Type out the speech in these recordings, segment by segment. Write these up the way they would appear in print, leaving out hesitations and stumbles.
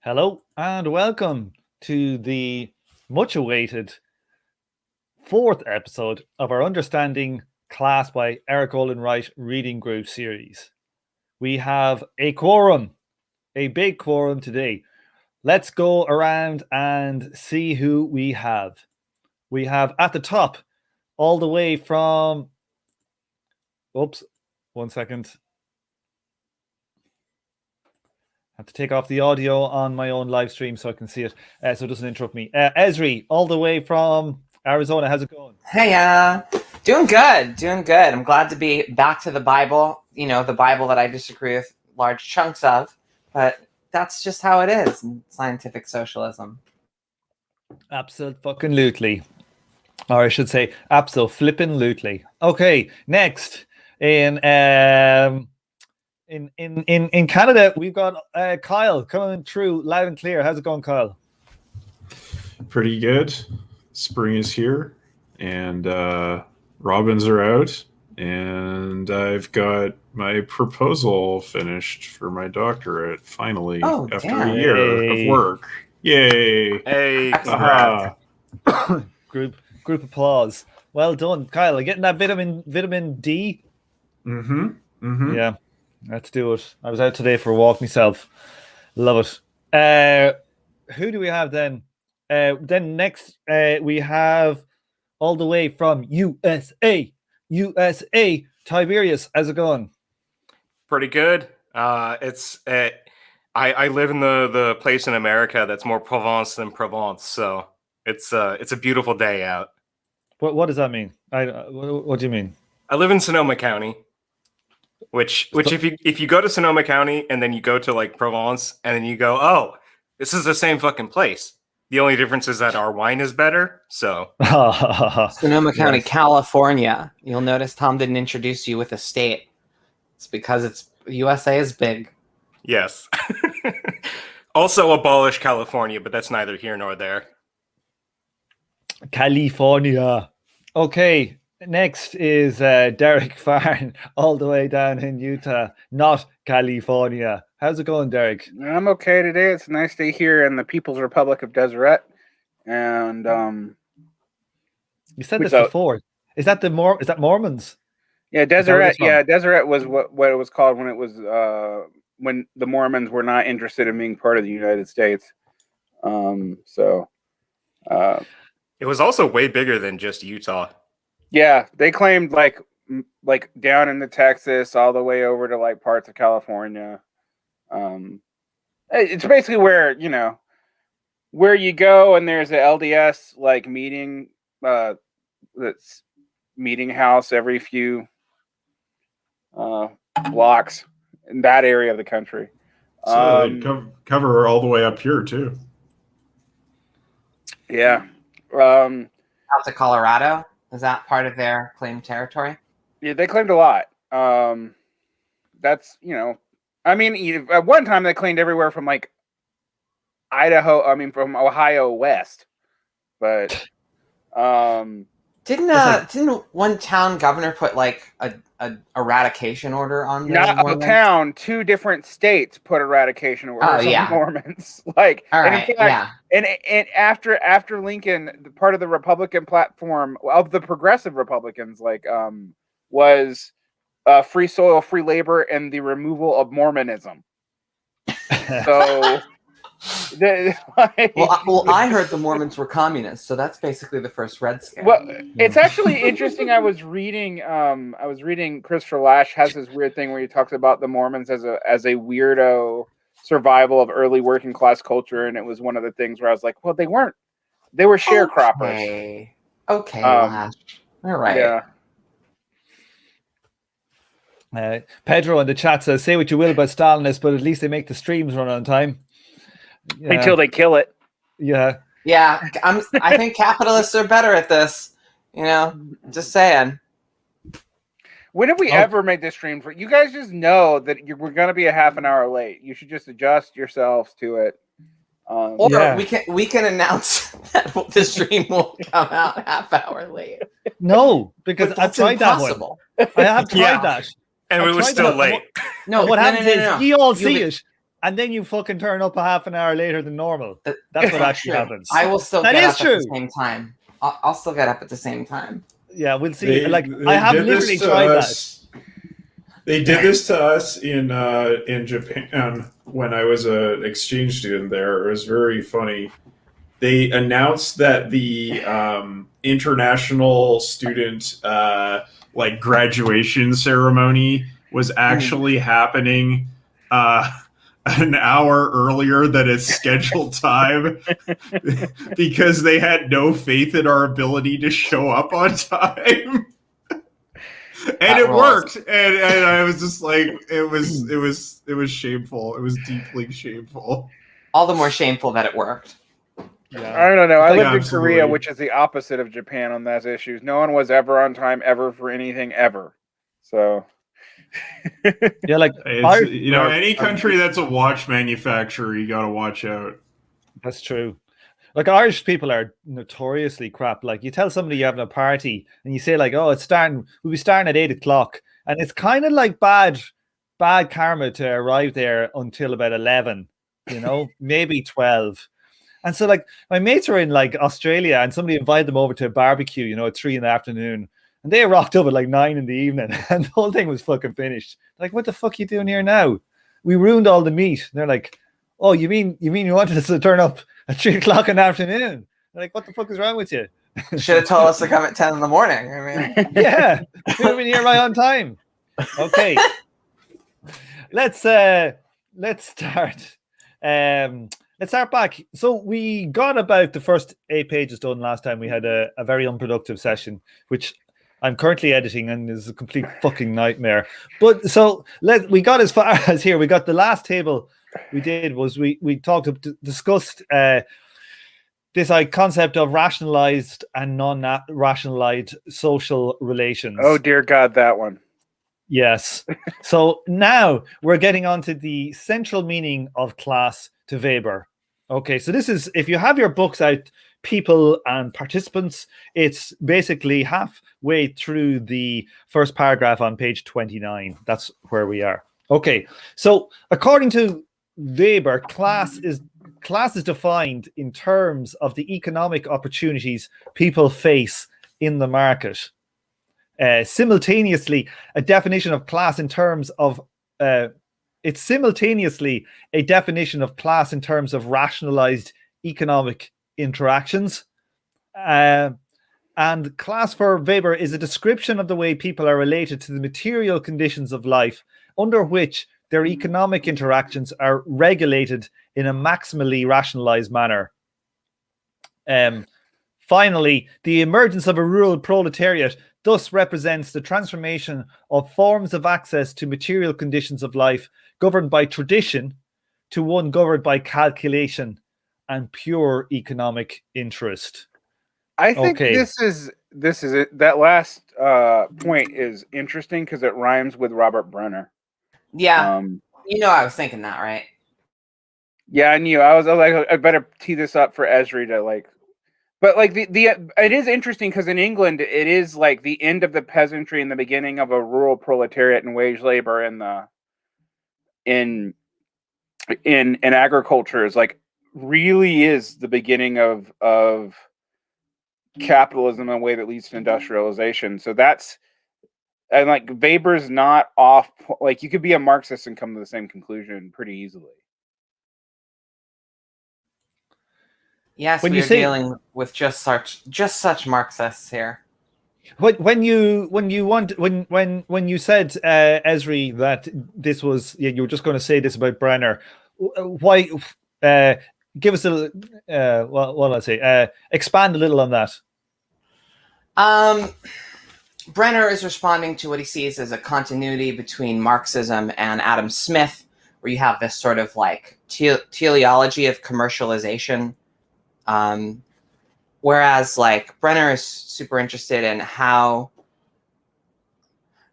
Hello and welcome to the much awaited fourth episode of our Understanding Class by Eric Olin Wright reading group series. We have a quorum, a big quorum today. Let's go around and see who we have. We have at the top, all the way from, oops, 1 second. I have to take off the audio on my own live stream so I can see it, so it doesn't interrupt me. Esri, all the way from Arizona. How's it going? Hey, doing good. I'm glad to be back to the Bible. You know, the Bible that I disagree with large chunks of, but that's just how it is in scientific socialism. Absolutely. Or I should say, abso-flippin'-lutely. Okay, next in Canada, we've got Kyle coming through loud and clear. How's it going, Kyle? Pretty good. Spring is here, and robins are out, and I've got my proposal finished for my doctorate finally after a year of work. Yay! Hey, Group applause. Well done, Kyle. Getting that vitamin D. Yeah. Let's do it. I was out today for a walk myself. Love it. Who do we have then? Then next we have all the way from USA, Tiberius. How's it going? pretty good. I live in the place in America that's more Provence than Provence, so it's a beautiful day out. What does that mean? What do you mean? I live in Sonoma County. Which if you go to Sonoma County and then you go to like Provence and then you go, oh, this is the same fucking place. The only difference is that our wine is better. So Sonoma County, California. You'll notice Tom didn't introduce you with a state. It's because USA is big. Yes. Also abolish California, but that's neither here nor there. California. Okay. Next is Derek Farn, all the way down in Utah, not California. How's it going, Derek? I'm okay today. It's a nice day here in the People's Republic of Deseret. And you said this before. Is that Mormons? Yeah, Deseret. Yeah, Deseret was what it was called when it was when the Mormons were not interested in being part of the United States. It was also way bigger than just Utah. Yeah, they claimed like down into Texas, all the way over to like parts of California. It's basically where you go and there's a LDS like meeting, that's meeting house every few blocks in that area of the country. So they cover all the way up here too. Yeah. Out to Colorado. Is that part of their claimed territory? Yeah, they claimed a lot. That's, I mean, at one time they claimed everywhere from like from Ohio west. But didn't one town governor put like a eradication order on the not Mormons? A town, 2 different states put eradication orders on Mormons. Like, all and right, in fact, and after Lincoln, part of the Republican platform of the progressive Republicans, like, was free soil, free labor, and the removal of Mormonism. So. Well, I heard the Mormons were communists, so that's basically the first Red Scare. Well, it's actually interesting. I was reading Christopher Lasch has this weird thing where he talks about the Mormons as a weirdo survival of early working class culture, and it was one of the things where I was like, well, they weren't. They were sharecroppers. Okay, Lasch. All right. Yeah. Pedro in the chat says, "Say what you will about Stalinists, but at least they make the streams run on time." Yeah. Until they kill it. Yeah. I think capitalists are better at this. Just saying. When have we ever made this stream? You guys just know that we're going to be a half an hour late. You should just adjust yourselves to it. Or we can announce that the stream will come out half hour late. No, because I've tried impossible. that one. I have tried that. And it was still late. No, what happens is you all see it. and then you fucking turn up a half an hour later than normal. That's what not actually true. happens. I will still That get is up at true. the same time. I'll still get up at the same time. Yeah, we'll see. They I have did literally this to tried us. They did this to us in Japan when I was an exchange student there. It was very funny. They announced that the international student like graduation ceremony was actually happening an hour earlier than its scheduled time because they had no faith in our ability to show up on time. And it worked, and I was just like, it was shameful. It was deeply shameful. All the more shameful that it worked. Yeah. I don't know. I lived in Absolutely. Korea, which is the opposite of Japan on those issues. No one was ever on time ever for anything ever. So Yeah, like It's, any country that's a watch manufacturer, you got to watch out. that's true. Like Irish people are notoriously crap. Like you tell somebody you're having a party and you say like, "Oh, we'll be starting at 8:00," and it's kind of like bad karma to arrive there until about 11. Maybe 12. And so like my mates are in like Australia and somebody invited them over to a barbecue, at 3 p.m, and they rocked up at like 9 p.m, and the whole thing was fucking finished. Like, what the fuck are you doing here now? We ruined all the meat. And they're like, "Oh, you mean you wanted us to turn up at 3:00 in the afternoon?" They're like, "What the fuck is wrong with you?" Should have told us to come at 10 in the morning. I mean, Yeah, we would have been here right on time. Okay, let's start. Let's start back. So we got about the first 8 pages done last time. We had a very unproductive session, which I'm currently editing and is a complete fucking nightmare. But so we got as far as here. We got the last table we did was we discussed this concept of rationalized and non-rationalized social relations. oh dear God, that one. Yes. So now we're getting on to the central meaning of class to Weber. Okay, so this is, if you have your books out, people and participants, it's basically halfway through the first paragraph on page 29. That's where we are. Okay, so according to Weber, class is defined in terms of the economic opportunities people face in the market. Simultaneously, a definition of class in terms of it's simultaneously a definition of class in terms of rationalized economic interactions. And class for Weber is a description of the way people are related to the material conditions of life under which their economic interactions are regulated in a maximally rationalized manner. Finally, the emergence of a rural proletariat thus represents the transformation of forms of access to material conditions of life governed by tradition to one governed by calculation and pure economic interest. I think this is it. That last point is interesting because it rhymes with Robert Brenner. Yeah, I was thinking that, right? Yeah, I knew. I was like, I better tee this up for Esri to like. But like it is interesting because in England it is like the end of the peasantry and the beginning of a rural proletariat and wage labor in agriculture is like really is the beginning of capitalism in a way that leads to industrialization. So that's, and like Weber's not off. Like you could be a Marxist and come to the same conclusion pretty easily. Yes, we're dealing with just such Marxists here. When you said Esri that this was, you were just going to say this about Brenner, why? Give us a what did I say? Expand a little on that. Brenner is responding to what he sees as a continuity between Marxism and Adam Smith, where you have this sort of like teleology of commercialization. Whereas like Brenner is super interested in how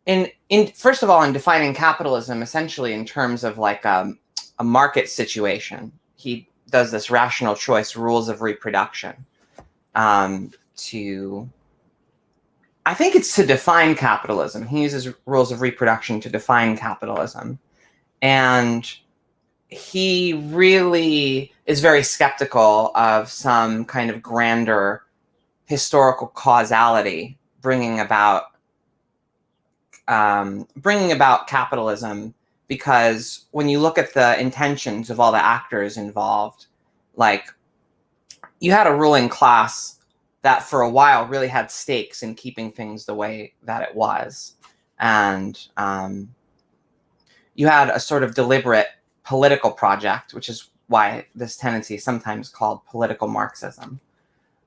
in first of all in defining capitalism essentially in terms of like a market situation. He does this rational choice rules of reproduction I think it's to define capitalism. He uses rules of reproduction to define capitalism. And he really is very skeptical of some kind of grander historical causality bringing about capitalism, because when you look at the intentions of all the actors involved, like, you had a ruling class that for a while really had stakes in keeping things the way that it was, and you had a sort of deliberate political project, which is why this tendency is sometimes called political Marxism,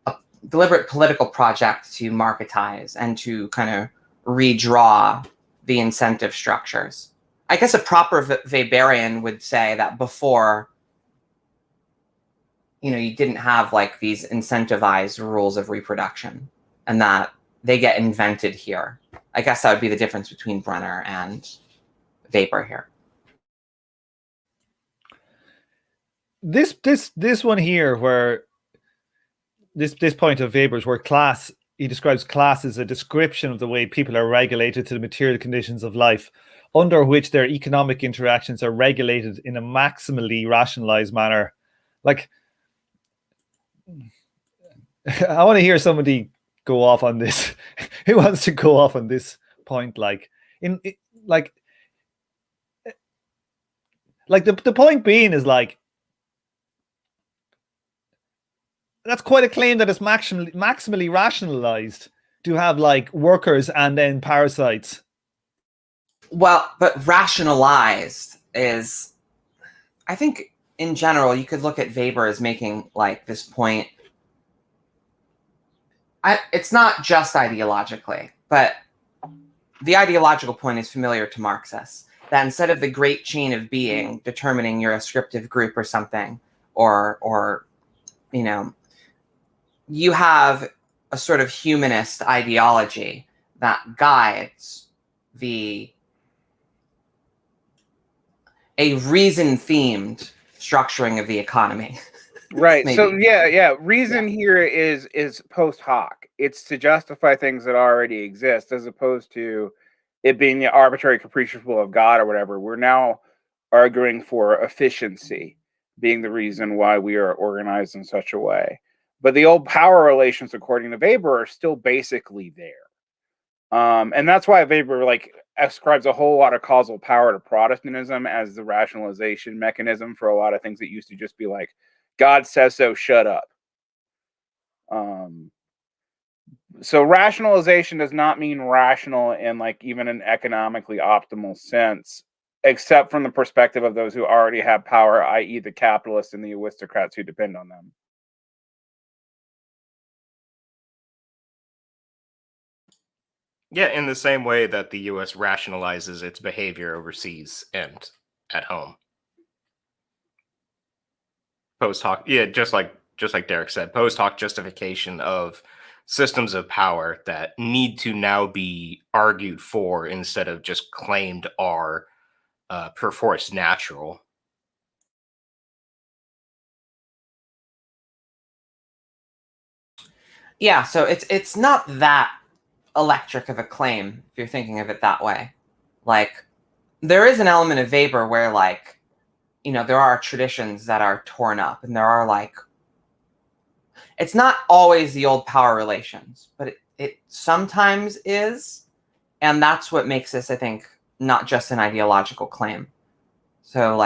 a deliberate political project to marketize and to kind of redraw the incentive structures. I guess a proper Weberian would say that before, you didn't have like these incentivized rules of reproduction, and that they get invented here. I guess that would be the difference between Brenner and Weber here. This one here, where this point of Weber's, where class, he describes class as a description of the way people are regulated to the material conditions of life, under which their economic interactions are regulated in a maximally rationalized manner. Like, I want to hear somebody go off on this. Who wants to go off on this point? Like the point being is, like, that's quite a claim that it's maximally rationalized to have like workers and then parasites. Well, but rationalized is, I think in general, you could look at Weber as making like this point. It's not just ideologically, but the ideological point is familiar to Marxists, that instead of the great chain of being determining your ascriptive group or something, or you have a sort of humanist ideology that guides a reason-themed structuring of the economy. Right. So reason here is post hoc. It's to justify things that already exist, as opposed to it being the arbitrary capricious will of God or whatever. We're now arguing for efficiency being the reason why we are organized in such a way. But the old power relations, according to Weber, are still basically there. And that's why Weber ascribes a whole lot of causal power to Protestantism as the rationalization mechanism for a lot of things that used to just be like, God says so, shut up. So rationalization does not mean rational in even an economically optimal sense, except from the perspective of those who already have power, i.e. the capitalists and the aristocrats who depend on them. Yeah, in the same way that the U.S. rationalizes its behavior overseas and at home. Post hoc, yeah, just like Derek said, post hoc justification of systems of power that need to now be argued for instead of just claimed are perforce natural. Yeah, so it's not that electric of a claim if you're thinking of it that way. There is an element of Weber where there are traditions that are torn up, and there are it's not always the old power relations, but it sometimes is, and that's what makes this, I think, not just an ideological claim. So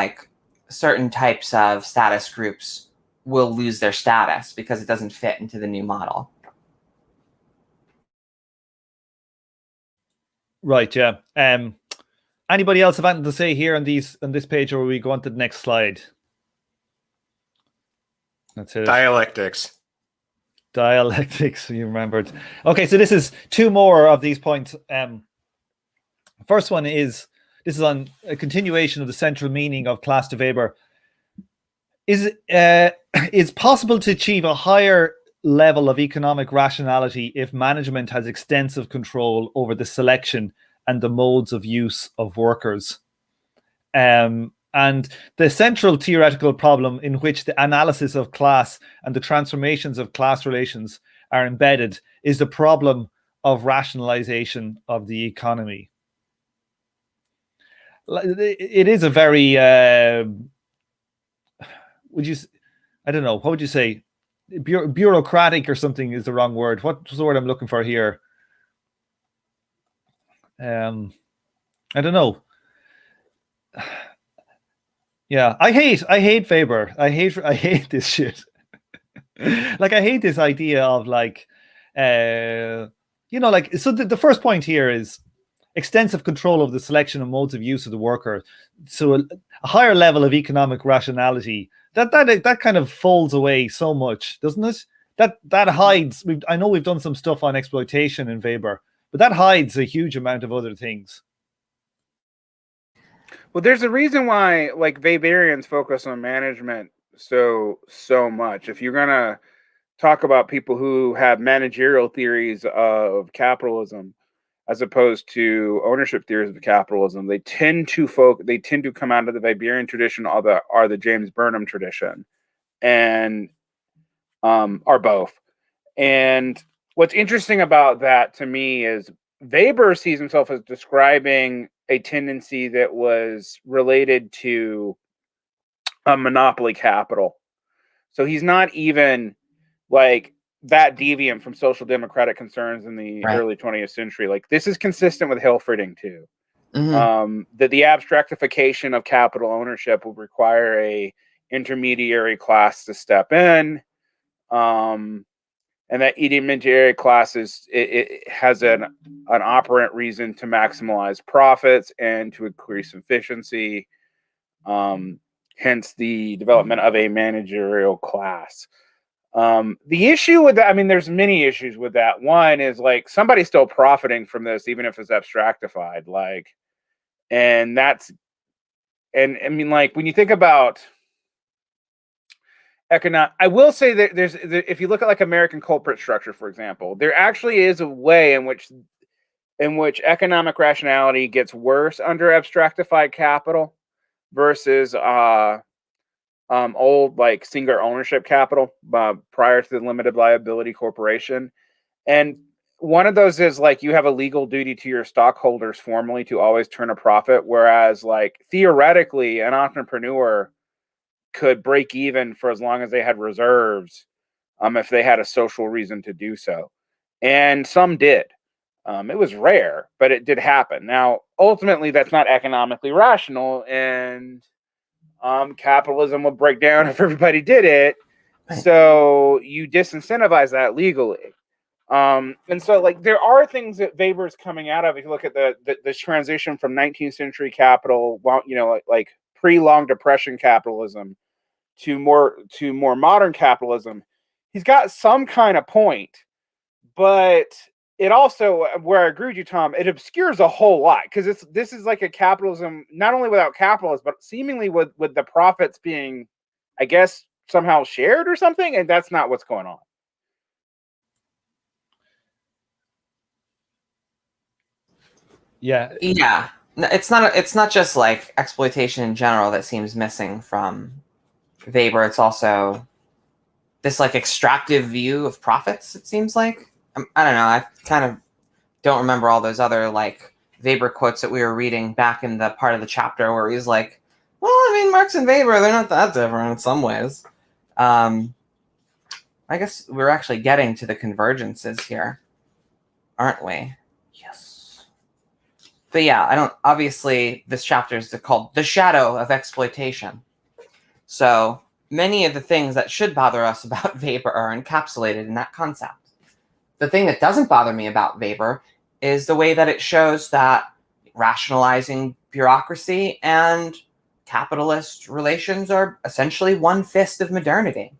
certain types of status groups will lose their status because it doesn't fit into the new model. Right, yeah. Anybody else have anything to say here on this page, or will we go on to the next slide? That's it. Dialectics, you remembered. Okay, so this is two more of these points. First one is, this is on a continuation of the central meaning of class to Weber. Is possible to achieve a higher level of economic rationality if management has extensive control over the selection and the modes of use of workers. And the central theoretical problem in which the analysis of class and the transformations of class relations are embedded is the problem of rationalization of the economy. It is a very would you? I don't know. What would you say? Bureaucratic or something is the wrong word. What's the word I'm looking for here? I don't know. Yeah, I hate Weber. I hate this shit. Like, I hate this idea of like, like, so the first point here is extensive control of the selection and modes of use of the worker. So a higher level of economic rationality that kind of folds away so much, doesn't it? That hides. I know we've done some stuff on exploitation in Weber, but that hides a huge amount of other things. Well, there's a reason why like Weberians focus on management so much. If you're gonna talk about people who have managerial theories of capitalism as opposed to ownership theories of capitalism, they tend to come out of the Weberian tradition or the James Burnham tradition, and are both. And what's interesting about that to me is Weber sees himself as describing a tendency that was related to a monopoly capital. So he's not even like that deviant from social democratic concerns in the early 20th century. Like, this is consistent with Hilferding too. That the abstractification of capital ownership will require a intermediary class to step in. And that intermediary class it has an operant reason to maximize profits and to increase efficiency. Hence the development of a managerial class. The issue with that, I mean, there's many issues with that. One is like somebody's still profiting from this, even if it's abstractified. Like, and I mean, like when you think about I will say that if you look at like American corporate structure, for example, there actually is a way in which economic rationality gets worse under abstractified capital versus old like singular ownership capital prior to the limited liability corporation. And one of those is like you have a legal duty to your stockholders formally to always turn a profit, whereas like theoretically an entrepreneur could break even for as long as they had reserves, if they had a social reason to do so. And some did. It was rare, but it did happen. Now, ultimately, that's not economically rational, and capitalism would break down if everybody did it. Right. So you disincentivize that legally. And so, like, there are things that Weber's coming out of. If you look at the transition from 19th century capital, like pre-long depression capitalism to more modern capitalism, he's got some kind of point, but it also, where I agree with you, Tom, it obscures a whole lot because this is like a capitalism not only without capitalism, but seemingly with the profits being, I guess, somehow shared or something, and that's not what's going on. Yeah. It's not just like exploitation in general that seems missing from Weber. It's also this like extractive view of profits, it seems like. I don't know. I kind of don't remember all those other like Weber quotes that we were reading back in the part of the chapter where he's like, well, I mean, Marx and Weber, they're not that different in some ways. I guess we're actually getting to the convergences here, aren't we? Yes. But yeah, obviously this chapter is called The Shadow of Exploitation. So many of the things that should bother us about Weber are encapsulated in that concept. The thing that doesn't bother me about Weber is the way that it shows that rationalizing bureaucracy and capitalist relations are essentially one fist of modernity.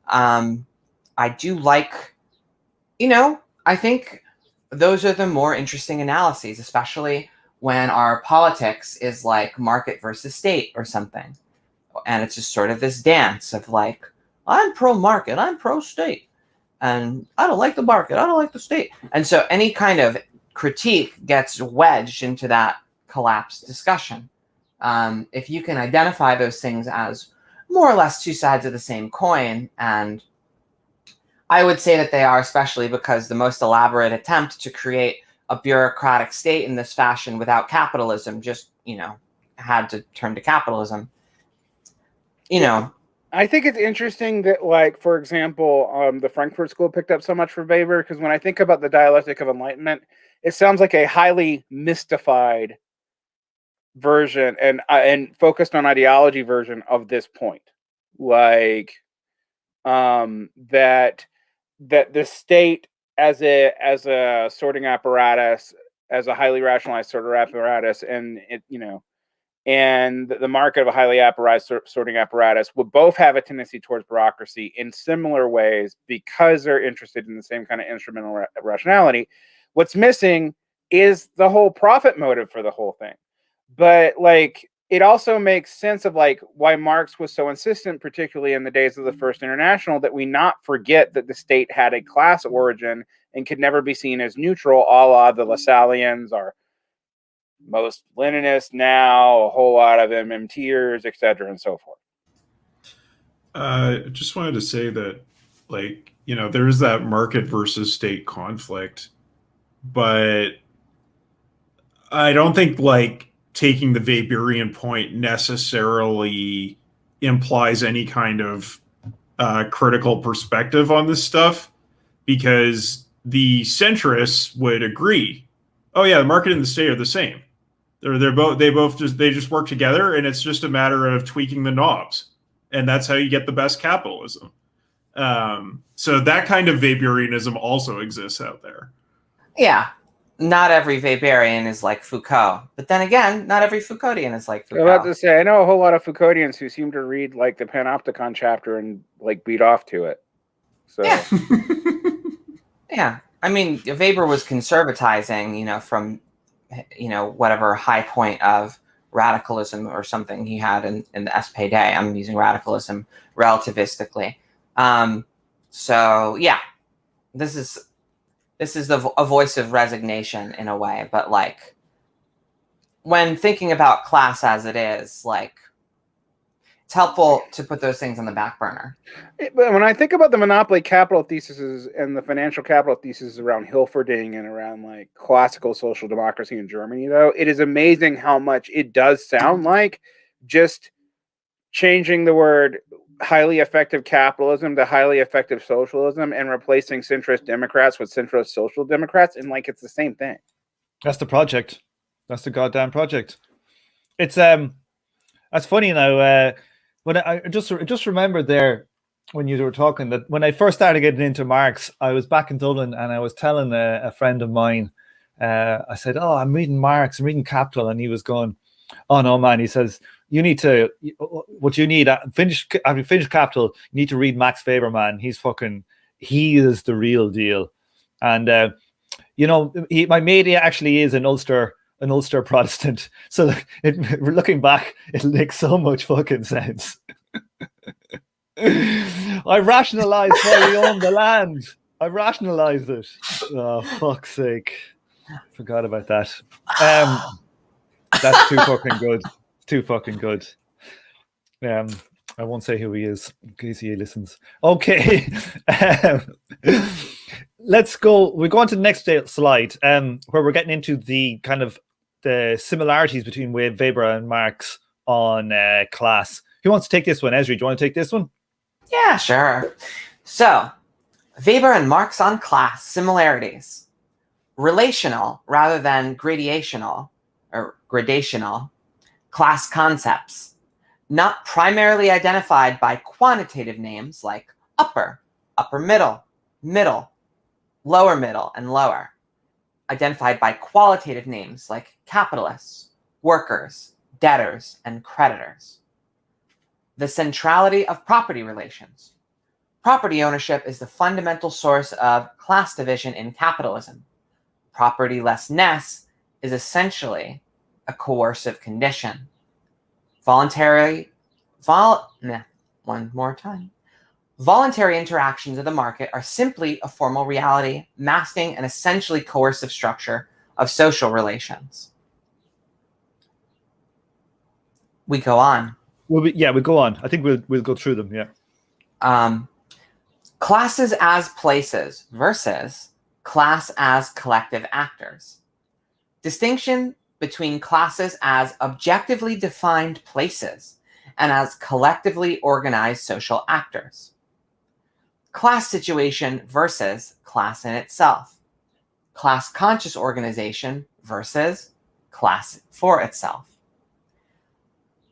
I do like, I think those are the more interesting analyses, especially when our politics is like market versus state or something. And it's just sort of this dance of like, I'm pro-market, I'm pro-state. And I don't like the market, I don't like the state. And so any kind of critique gets wedged into that collapsed discussion. If you can identify those things as more or less two sides of the same coin, and I would say that they are, especially because the most elaborate attempt to create a bureaucratic state in this fashion without capitalism just, had to turn to capitalism. I think it's interesting that, like, for example, the Frankfurt School picked up so much for Weber, because when I think about the dialectic of enlightenment, it sounds like a highly mystified version and focused on ideology version of this point, like that the state as a sorting apparatus, as a highly rationalized sorter apparatus, and it, and the market of a highly sorting apparatus will both have a tendency towards bureaucracy in similar ways because they're interested in the same kind of instrumental rationality. What's missing is the whole profit motive for the whole thing. But like, it also makes sense of like why Marx was so insistent, particularly in the days of the First International, that we not forget that the state had a class origin and could never be seen as neutral, a la the Lassalleans or most Leninists now, a whole lot of MMTers, etc., and so forth. Just wanted to say that, like, there is that market versus state conflict, but I don't think like taking the Weberian point necessarily implies any kind of critical perspective on this stuff, because the centrists would agree, oh yeah, the market and the state are the same. They just work together, and it's just a matter of tweaking the knobs, and that's how you get the best capitalism. So that kind of Weberianism also exists out there. Yeah, not every Weberian is like Foucault, but then again, not every Foucauldian is like Foucault. I was about to say, I know a whole lot of Foucauldians who seem to read like the Panopticon chapter and like beat off to it. So yeah, yeah. I mean, Weber was conservatizing, from whatever high point of radicalism or something he had in the SPD. I'm using radicalism relativistically. So yeah, this is a voice of resignation in a way, but like when thinking about class as it is, like it's helpful to put those things on the back burner. But when I think about the monopoly capital theses and the financial capital theses around Hilferding and around like classical social democracy in Germany, though, it is amazing how much it does sound like just changing the word highly effective capitalism to highly effective socialism and replacing centrist Democrats with centrist social democrats, and like it's the same thing. That's the project. That's the goddamn project. It's that's funny now. When I just remembered there when you were talking that when I first started getting into Marx, I was back in Dublin and I was telling a friend of mine, I said, "Oh, I'm reading Marx, I'm reading Capital," and he was going, "Oh no, man," he says, "You need to, what you need, after you finish Capital, you need to read Max Weber, man. He is the real deal." And my mate actually is an Ulster Protestant. So looking back, it makes so much fucking sense. I rationalized why we own the land. I rationalized it. Oh, fuck's sake. Forgot about that. That's too fucking good. Too fucking good. I won't say who he is in case he listens. Okay. Let's go. We're going to the next slide, where we're getting into the kind of the similarities between Weber and Marx on class. Who wants to take this one? Esri, do you want to take this one? Yeah, sure. So, Weber and Marx on class similarities. Relational rather than gradational class concepts, not primarily identified by quantitative names like upper middle, lower middle, and lower, identified by qualitative names like capitalists, workers, debtors, and creditors. The centrality of property relations. Property ownership is the fundamental source of class division in capitalism. Propertylessness is essentially a coercive condition. Voluntary interactions of the market are simply a formal reality, masking an essentially coercive structure of social relations. We go on. We go on. I think we'll go through them. Yeah. Classes as places versus class as collective actors. Distinction between classes as objectively defined places and as collectively organized social actors. Class situation versus class in itself. Class conscious organization versus class for itself.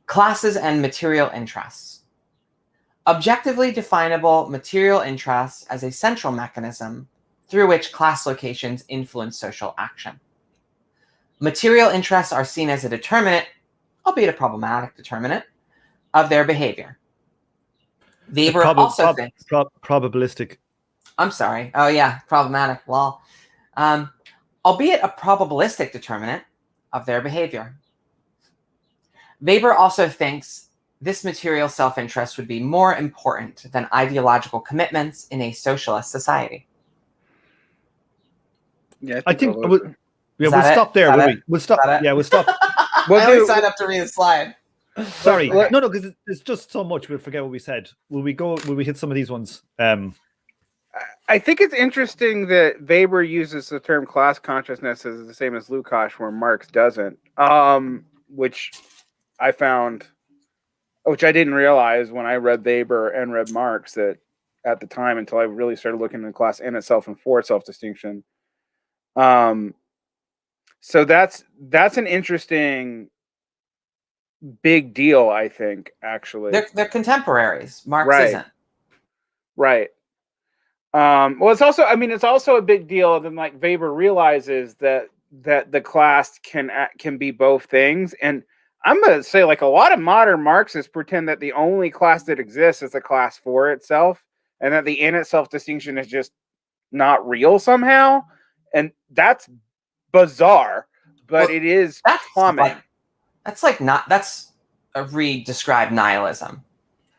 Classes and material interests. Objectively definable material interests as a central mechanism through which class locations influence social action. Material interests are seen as a determinant, albeit a problematic determinant, of their behavior. Weber also thinks... probabilistic. I'm sorry. Oh, yeah, problematic. Well, albeit a probabilistic determinant of their behavior. Weber also thinks this material self-interest would be more important than ideological commitments in a socialist society. Yeah, I think we'll stop there, will we? We'll stop. Yeah, we'll stop. I only signed up to read a slide. Sorry, no, because it's just so much. We'll forget what we said. Will we hit some of these ones? I think it's interesting that Weber uses the term class consciousness as the same as Lukács, where Marx doesn't. Which I found, which I didn't realize when I read Weber and read Marx that at the time, until I really started looking at class in itself and for itself distinction. So that's an interesting big deal, I think, actually. They're contemporaries. Marx isn't. Right. Well, it's also a big deal. Then, like, Weber realizes that the class can be both things, and I'm going to say, like, a lot of modern Marxists pretend that the only class that exists is a class for itself, and that the in itself distinction is just not real somehow, and that's bizarre. But it is common. That's a redescribed nihilism.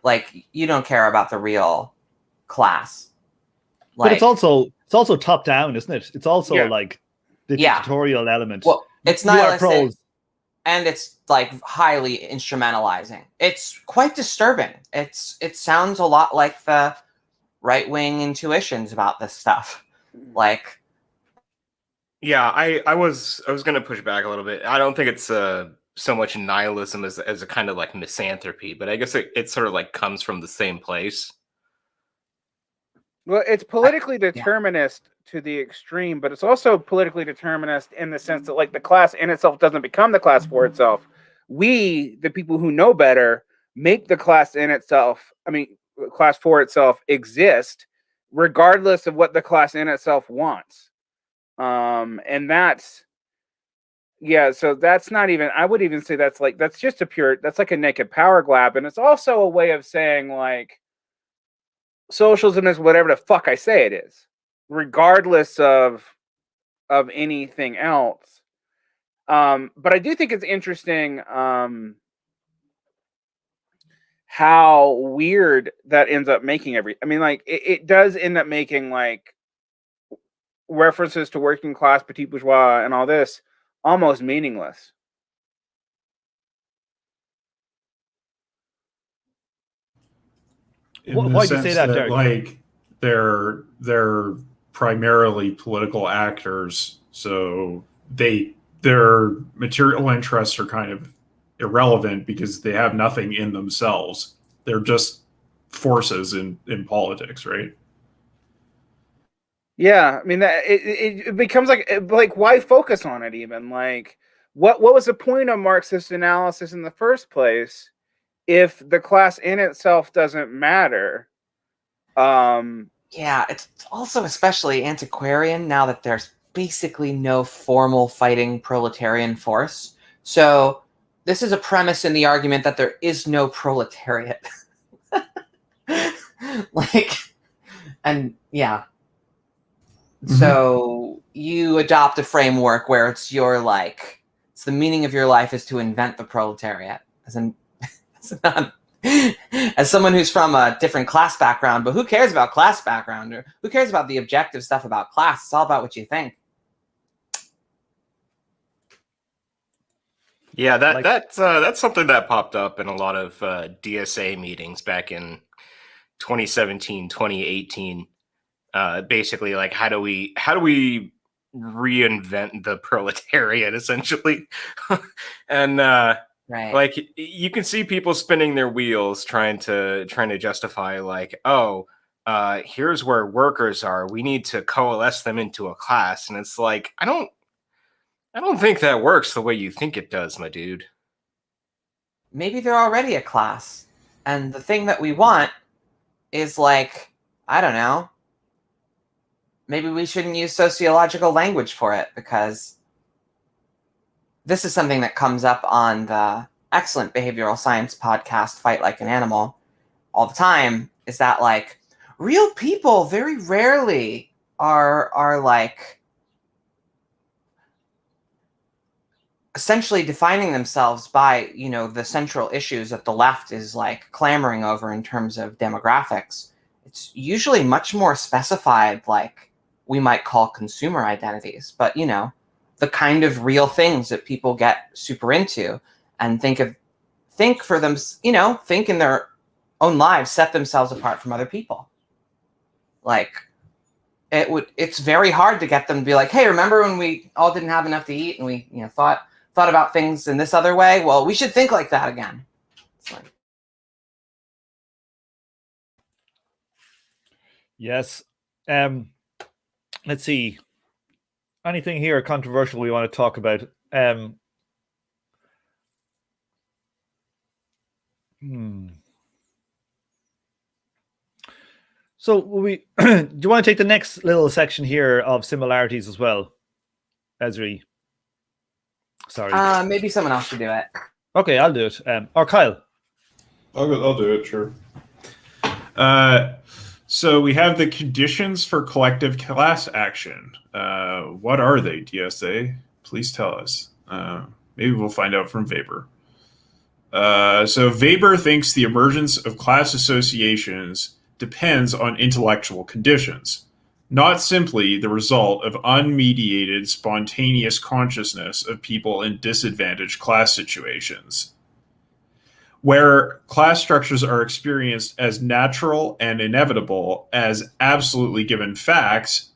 Like, you don't care about the real class. But it's also top down, isn't it? It's also like the dictatorial element. Well, it's nihilistic, and it's like highly instrumentalizing. It's quite disturbing. It sounds a lot like the right-wing intuitions about this stuff. Like, yeah, I was going to push back a little bit. I don't think it's so much nihilism as a kind of like misanthropy, but I guess it sort of like comes from the same place. Well, it's politically determinist to the extreme, but it's also politically determinist in the sense that, like, the class in itself doesn't become the class for itself. We, the people who know better, make the class in itself, class for itself, exist, regardless of what the class in itself wants. And that's, so that's not even, I would even say that's just that's like a naked power grab. And it's also a way of saying, like, socialism is whatever the fuck I say it is, regardless of anything else. But I do think it's interesting how weird that ends up making it does end up making, like, references to working class, petit bourgeois, and all this almost meaningless. Why do you say that, Derek? Like, they're primarily political actors, so their material interests are kind of irrelevant because they have nothing in themselves. They're just forces in politics, right? Yeah, I mean, that it becomes like why focus on it even? Like, what was the point of Marxist analysis in the first place if the class in itself doesn't matter? Yeah, it's also especially antiquarian now that there's basically no formal fighting proletarian force. So this is a premise in the argument that there is no proletariat. So you adopt a framework where it's the meaning of your life is to invent the proletariat. As someone who's from a different class background, but who cares about class background, or who cares about the objective stuff about class? It's all about what you think. Yeah, that's something that popped up in a lot of DSA meetings back in 2017, 2018. Basically, like, how do we reinvent the proletariat, essentially? And Right. Like you can see people spinning their wheels trying to justify like, oh, here's where workers are. We need to coalesce them into a class, and it's like I don't think that works the way you think it does, my dude. Maybe they're already a class, and the thing that we want is like, I don't know. Maybe we shouldn't use sociological language for it, because this is something that comes up on the excellent behavioral science podcast, Fight Like an Animal, all the time, is that like real people very rarely are like essentially defining themselves by, you know, the central issues that the left is like clamoring over in terms of demographics. It's usually much more specified, like we might call consumer identities, but you know, the kind of real things that people get super into and think for them, you know, think in their own lives, set themselves apart from other people. Like it's very hard to get them to be like, hey, remember when we all didn't have enough to eat and we, you know, thought about things in this other way? Well, we should think like that again. It's like, Yes. Let's see. Anything here controversial we want to talk about? So we do you want to take the next little section here of similarities as well, Ezri? Sorry. maybe someone else should do it. Okay, I'll do it. Or Kyle. I'll do it, sure. So we have the conditions for collective class action. What are they, DSA? Please tell us. Maybe we'll find out from Weber. So Weber thinks the emergence of class associations depends on intellectual conditions, not simply the result of unmediated, spontaneous consciousness of people in disadvantaged class situations. Where class structures are experienced as natural and inevitable as absolutely given facts,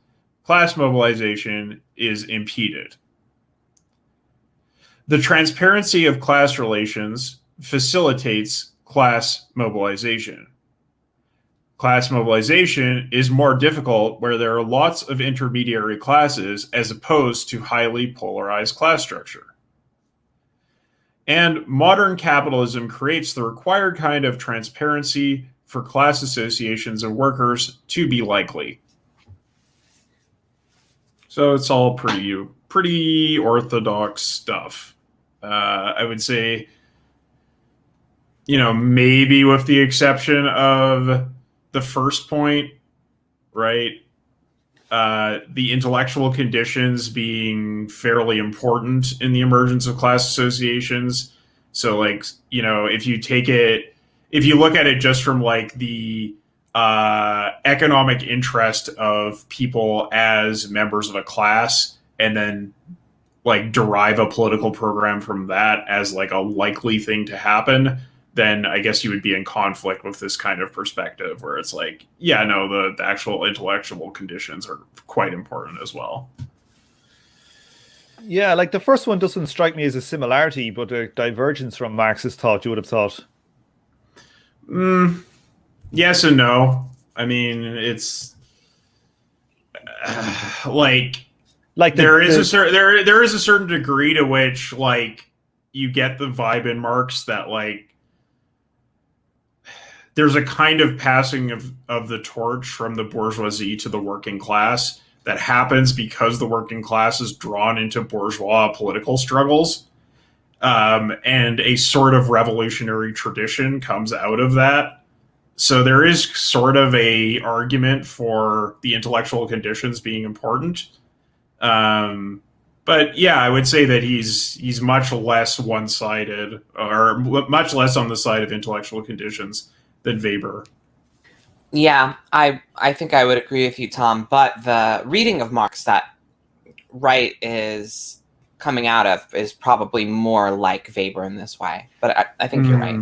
class mobilization is impeded. The transparency of class relations facilitates class mobilization. Class mobilization is more difficult where there are lots of intermediary classes as opposed to highly polarized class structure. And modern capitalism creates the required kind of transparency for class associations and workers to be likely. So it's all pretty orthodox stuff. I would say, you know, maybe with the exception of the first point, right? The intellectual conditions being fairly important in the emergence of class associations. So, like, you know, if you look at it just from like the economic interest of people as members of a class, and then like derive a political program from that as like a likely thing to happen, then I guess you would be in conflict with this kind of perspective where it's like, yeah, no, the actual intellectual conditions are quite important as well. Yeah, like the first one doesn't strike me as a similarity, but a divergence from Marx's thought, you would have thought. Yes and no. I mean, it's like there is a certain degree to which like you get the vibe in Marx that like there's a kind of passing of the torch from the bourgeoisie to the working class that happens because the working class is drawn into bourgeois political struggles. And a sort of revolutionary tradition comes out of that. So there is sort of a argument for the intellectual conditions being important. But yeah, I would say that he's much less one-sided, or much less on the side of intellectual conditions than Weber. Yeah, I think I would agree with you, Tom. But the reading of Marx that Wright is coming out of is probably more like Weber in this way. But I think you're right.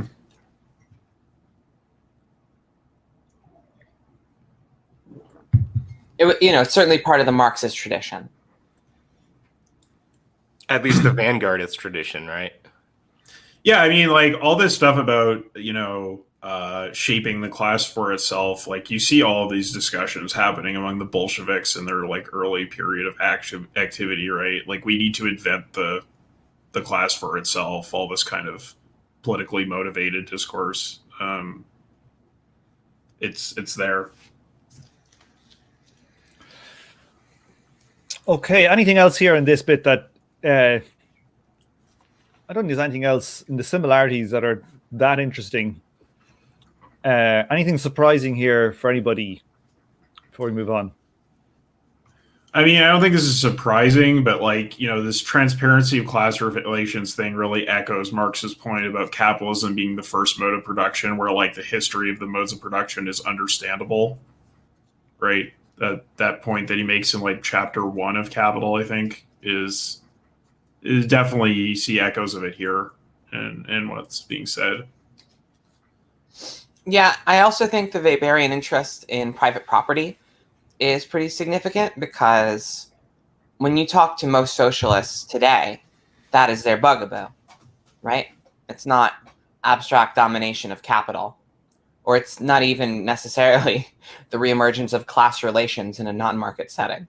It's certainly part of the Marxist tradition. At least the vanguardist tradition, right? Yeah, I mean, like all this stuff about shaping the class for itself. Like you see all of these discussions happening among the Bolsheviks in their like early period of activity, right? Like we need to invent the class for itself. All this kind of politically motivated discourse. It's there. Okay. Anything else here in this bit that I don't think there's anything else in the similarities that are that interesting. Anything surprising here for anybody before we move on? I mean, I don't think this is surprising, but like, this transparency of class relations thing really echoes Marx's point about capitalism being the first mode of production, where like the history of the modes of production is understandable, right? That point that he makes in like chapter 1 of Capital, I think, is definitely, you see echoes of it here and what's being said. Yeah, I also think the Weberian interest in private property is pretty significant, because when you talk to most socialists today, that is their bugaboo, right? It's not abstract domination of capital, or it's not even necessarily the reemergence of class relations in a non-market setting.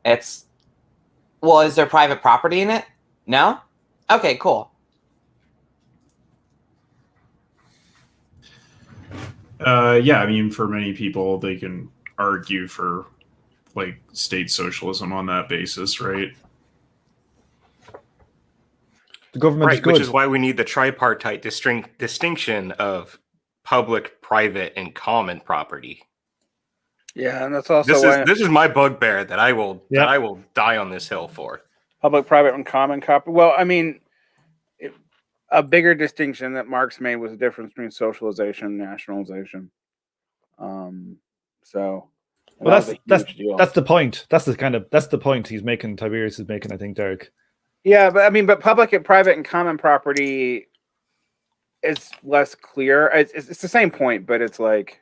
It's, well, is there private property in it? No? Okay, cool. Yeah, I mean, for many people, they can argue for like state socialism on that basis, right? The government is Right, good. which is why we need the tripartite distinction of public, private, and common property. Yeah, and that's also why This is my bugbear that I will die on this hill for. public, private, and common copy. Well, I mean, a bigger distinction that Marx made was the difference between socialization and nationalization. So, Well, that was a huge deal. that's the point. That's the point he's making. Tiberius is making, I think, Derek. Yeah, but I mean, but public and private and common property is less clear. It's the same point, but it's like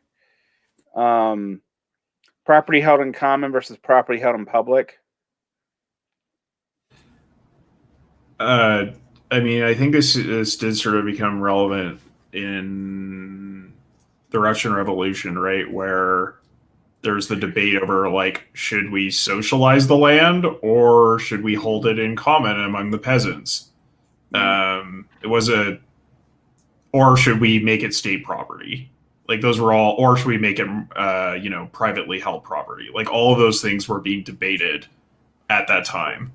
property held in common versus property held in public. I mean, I think this did sort of become relevant in the Russian Revolution, right? Where there's the debate over, like, should we socialize the land or should we hold it in common among the peasants? It was or should we make it state property? Like, those were all, or should we make it, privately held property? Like, all of those things were being debated at that time.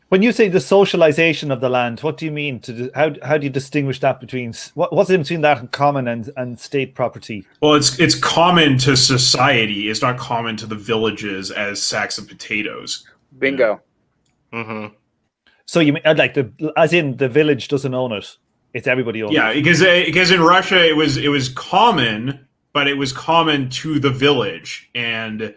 When you say the socialization of the land, what do you mean? How do you distinguish that between what's in between that and common and state property? Well, it's common to society. It's not common to the villages as sacks of potatoes. Bingo. Mm-hmm. So you mean as in the village doesn't own it; it's everybody owns Yeah, it. because in Russia it was common, but it was common to the village, and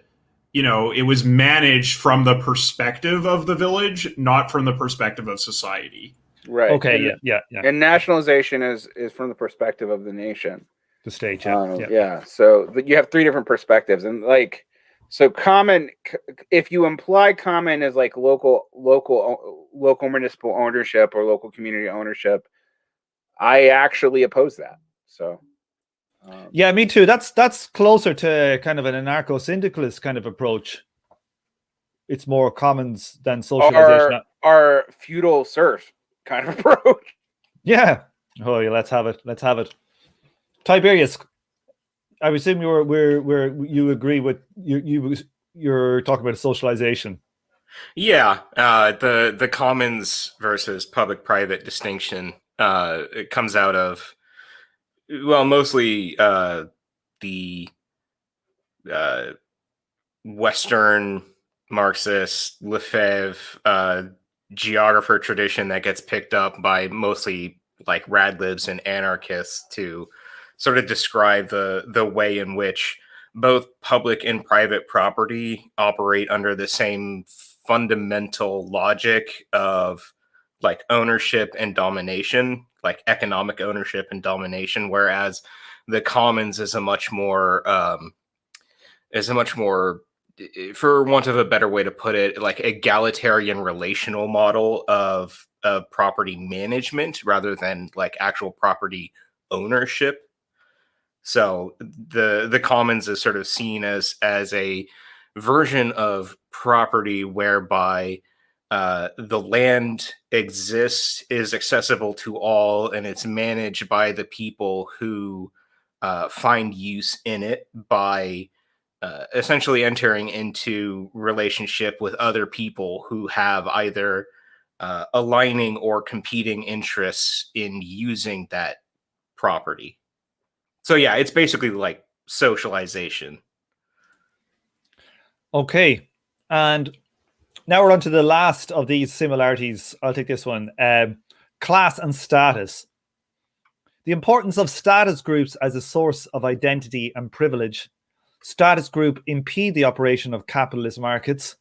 it was managed from the perspective of the village, not from the perspective of society. Right. Okay. And, Yeah. And nationalization is from the perspective of the nation. The state. Yeah. So you have three different perspectives, and like, so common. If you imply common as like local municipal ownership or local community ownership, I actually oppose that. So. Yeah, me too. That's closer to kind of an anarcho-syndicalist kind of approach. It's more commons than socialization. Our feudal serf kind of approach. Yeah. Oh, yeah. Let's have it. Tiberius, I assume you agree with you're talking about socialization. Yeah, the commons versus public-private distinction it comes out of, well, mostly the Western Marxist Lefebvre geographer tradition that gets picked up by mostly like radlibs and anarchists to sort of describe the way in which both public and private property operate under the same fundamental logic of like ownership and domination, like economic ownership and domination, whereas the commons is a much more, for want of a better way to put it, like egalitarian relational model of of property management rather than like actual property ownership. So the commons is sort of seen as a version of property whereby the land exists, is accessible to all, and it's managed by the people who find use in it by essentially entering into relationship with other people who have either aligning or competing interests in using that property. So yeah, it's basically like socialization. Okay, and now we're on to the last of these similarities. I'll take this one. Class and status. The importance of status groups as a source of identity and privilege. Status groups impede the operation of capitalist markets.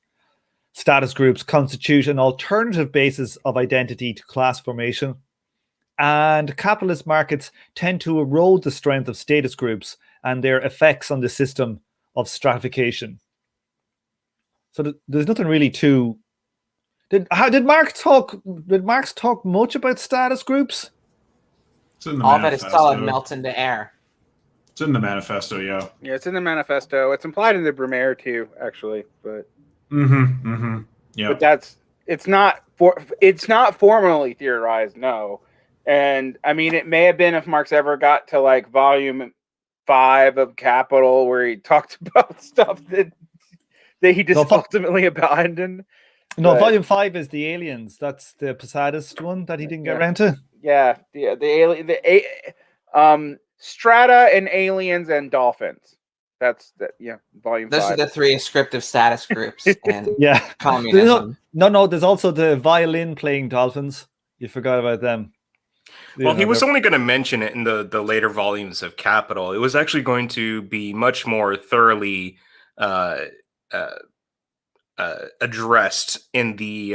Status groups constitute an alternative basis of identity to class formation. And capitalist markets tend to erode the strength of status groups and their effects on the system of stratification. So there's nothing really to... Did Marx talk much about status groups? It's in the All that is manifesto. solid melts into air. It's in the manifesto, yeah. Yeah, it's in the manifesto. It's implied in the Brumaire too, actually, but Yeah. but it's not formally theorized, no. And I mean, it may have been if Marx ever got to like volume 5 of Capital, where he talked about stuff that he just ultimately abandoned. No, volume 5 is the aliens. That's the Posadist one that he didn't get around to. Yeah, strata and aliens and dolphins. That's volume 5. Those are the 3 ascriptive status groups and communism. No, there's also the violin playing dolphins. You forgot about them. Well, he was only going to mention it in the later volumes of Capital. It was actually going to be much more thoroughly addressed in the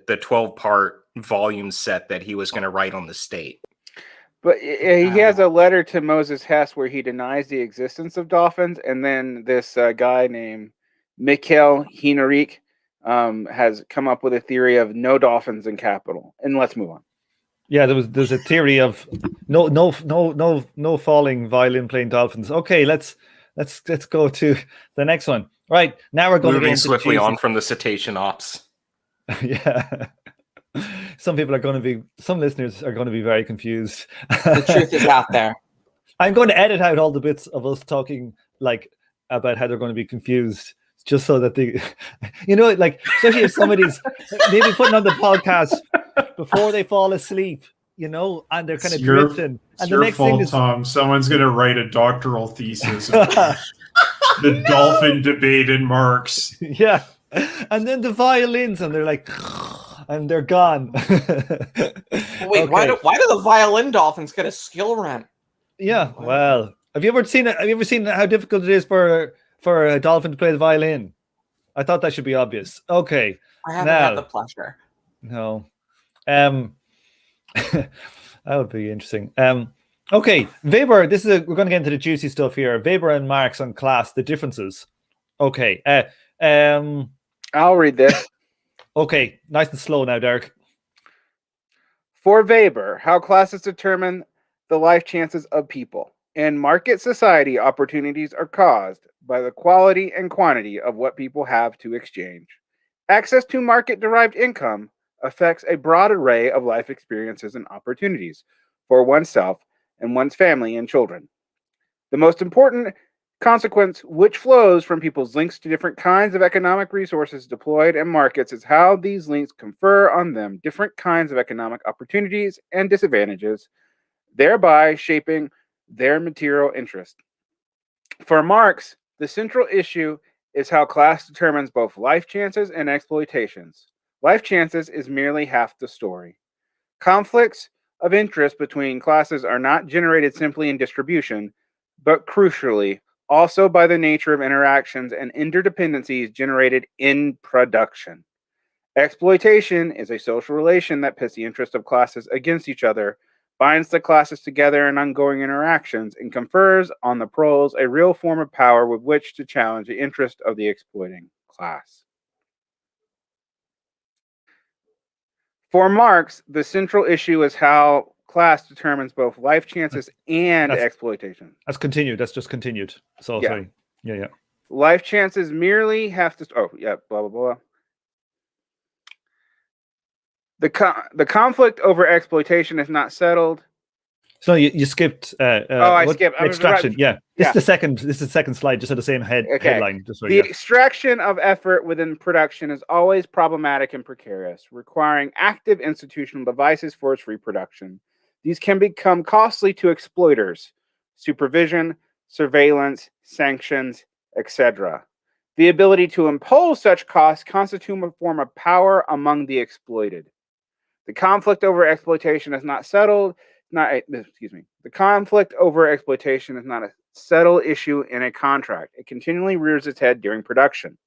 12-part volume set that he was going to write on the state. But he has a letter to Moses Hess where he denies the existence of dolphins, and then this guy named Mikhail Hinarik has come up with a theory of no dolphins in Capital. And let's move on. Yeah, there's a theory of no falling violin playing dolphins. Okay, let's go to the next one. Right, now we're going moving to swiftly on from the cetacean ops. Yeah. Some listeners are going to be very confused. The truth is out there. I'm going to edit out all the bits of us talking like about how they're going to be confused, just so that they, like, especially if somebody's maybe putting on the podcast before they fall asleep, and they're kind of drifting. It's your fault, Tom. Someone's going to write a doctoral thesis about the dolphin debate in Marx. Yeah, and then the violins, and they're like. And they're gone. Wait, why do the violin dolphins get a skill rent? Yeah, well, have you ever seen how difficult it is for a dolphin to play the violin? I thought that should be obvious. Okay, I haven't had the pleasure. No, that would be interesting. Okay, Weber. We're going to get into the juicy stuff here. Weber and Marx on class, the differences. Okay, I'll read this. Okay, nice and slow now, Derek. For Weber, how classes determine the life chances of people. In market society, opportunities are caused by the quality and quantity of what people have to exchange. Access to market-derived income affects a broad array of life experiences and opportunities for oneself and one's family and children. The most important consequence which flows from people's links to different kinds of economic resources deployed in markets is how these links confer on them different kinds of economic opportunities and disadvantages, thereby shaping their material interest. For Marx, the central issue is how class determines both life chances and exploitations. Life chances is merely half the story. Conflicts of interest between classes are not generated simply in distribution, but crucially, also by the nature of interactions and interdependencies generated in production. Exploitation is a social relation that pits the interests of classes against each other, binds the classes together in ongoing interactions, and confers on the proles a real form of power with which to challenge the interest of the exploiting class. For Marx, the central issue is how class determines both life chances and That's- exploitation. That's continued. That's just continued. So Yeah. sorry. Yeah. Life chances merely have to. Oh, yeah. Blah blah blah. The conflict over exploitation is not settled. So you skipped. I skipped. I was Extraction. right. Yeah. This Yeah. is the second. This is the second slide. Just had the same headline. Just so The extraction of effort within production is always problematic and precarious, requiring active institutional devices for its reproduction. These can become costly to exploiters, supervision, surveillance, sanctions, etc. The ability to impose such costs constitute a form of power among the exploited. The conflict over exploitation is not settled. The conflict over exploitation is not a settled issue in a contract. It continually rears its head during production.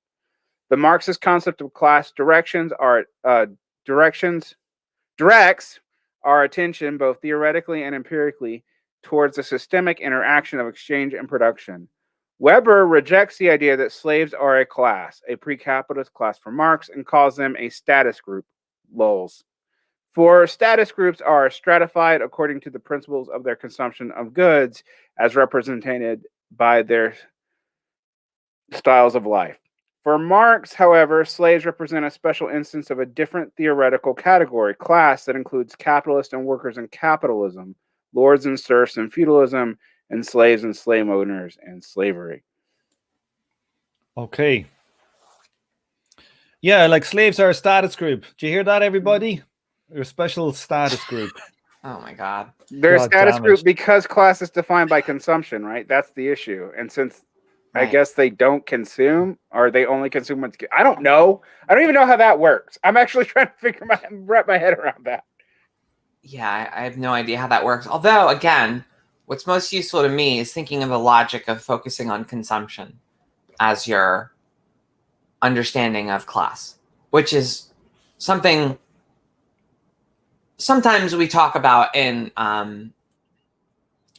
The Marxist concept of class directs our attention both theoretically and empirically towards the systemic interaction of exchange and production. Weber rejects the idea that slaves are a class, a pre-capitalist class for Marx, and calls them a status group, lols. For status groups are stratified according to the principles of their consumption of goods as represented by their styles of life. For Marx, however, slaves represent a special instance of a different theoretical category, class, that includes capitalists and workers in capitalism, lords and serfs in feudalism, and slaves and slave owners in slavery. Okay. Yeah, like slaves are a status group. Do you hear that, everybody? They're a special status group. Oh my God. They're a God status damn group it. because class is defined by consumption, right? That's the issue. And since I Right. guess they don't consume, or they only consume what's good. I don't know. I don't even know how that works. I'm actually trying to wrap my head around that. Yeah, I have no idea how that works. Although, again, what's most useful to me is thinking of the logic of focusing on consumption as your understanding of class, which is something sometimes we talk about in,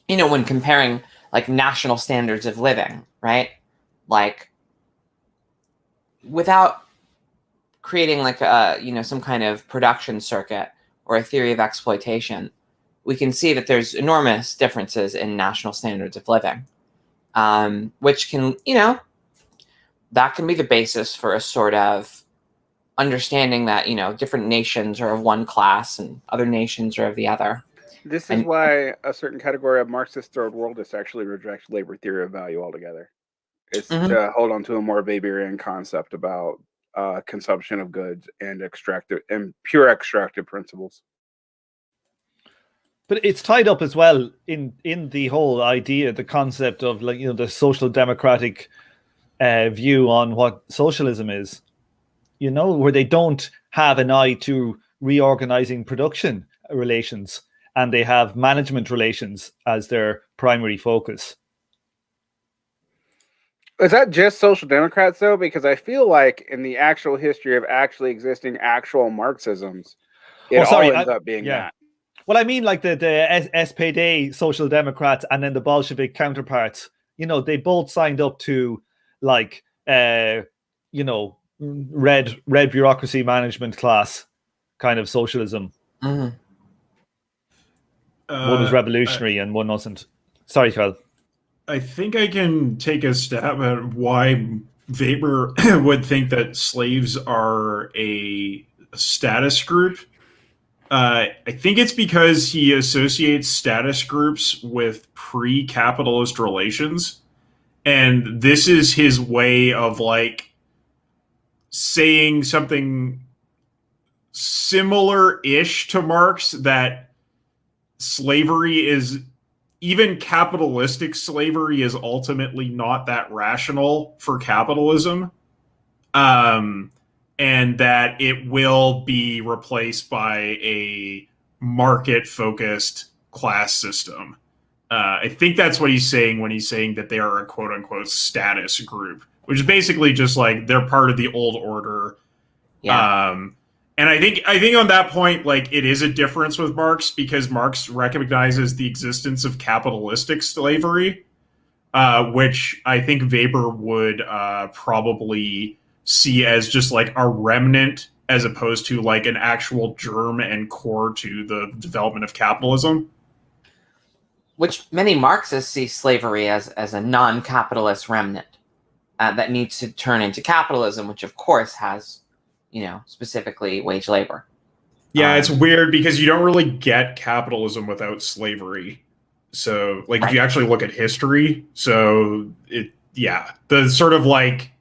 when comparing like national standards of living, right? Like without creating like a, some kind of production circuit or a theory of exploitation, we can see that there's enormous differences in national standards of living, which can, that can be the basis for a sort of understanding that, different nations are of one class and other nations are of the other. This is why a certain category of Marxist third worldists actually rejects labor theory of value altogether. It's to hold on to a more Weberian concept about consumption of goods and pure extractive principles. But it's tied up as well in the whole idea, the concept of the social democratic view on what socialism is. Where they don't have an eye to reorganizing production relations, and they have management relations as their primary focus. Is that just social democrats, though? Because I feel like in the actual history of actually existing actual Marxisms, it all ends up being that. Well, I mean, like the SPD social democrats and then the Bolshevik counterparts, they both signed up to red bureaucracy management class kind of socialism. Mm-hmm. One was revolutionary and one wasn't. Sorry, Carl. I think I can take a stab at why Weber would think that slaves are a status group. I think it's because he associates status groups with pre-capitalist relations. And this is his way of saying something similar-ish to Marx, that slavery is, even capitalistic slavery is ultimately not that rational for capitalism. And that it will be replaced by a market-focused class system. I think that's what he's saying when he's saying that they are a quote-unquote status group, which is basically just they're part of the old order. Yeah. And I think on that point, it is a difference with Marx, because Marx recognizes the existence of capitalistic slavery, which I think Weber would probably see as just a remnant as opposed to like an actual germ and core to the development of capitalism. Which many Marxists see slavery as a non-capitalist remnant that needs to turn into capitalism, which of course has, specifically wage labor. Yeah, it's weird because you don't really get capitalism without slavery. So, like, if you actually look at history, the sort of like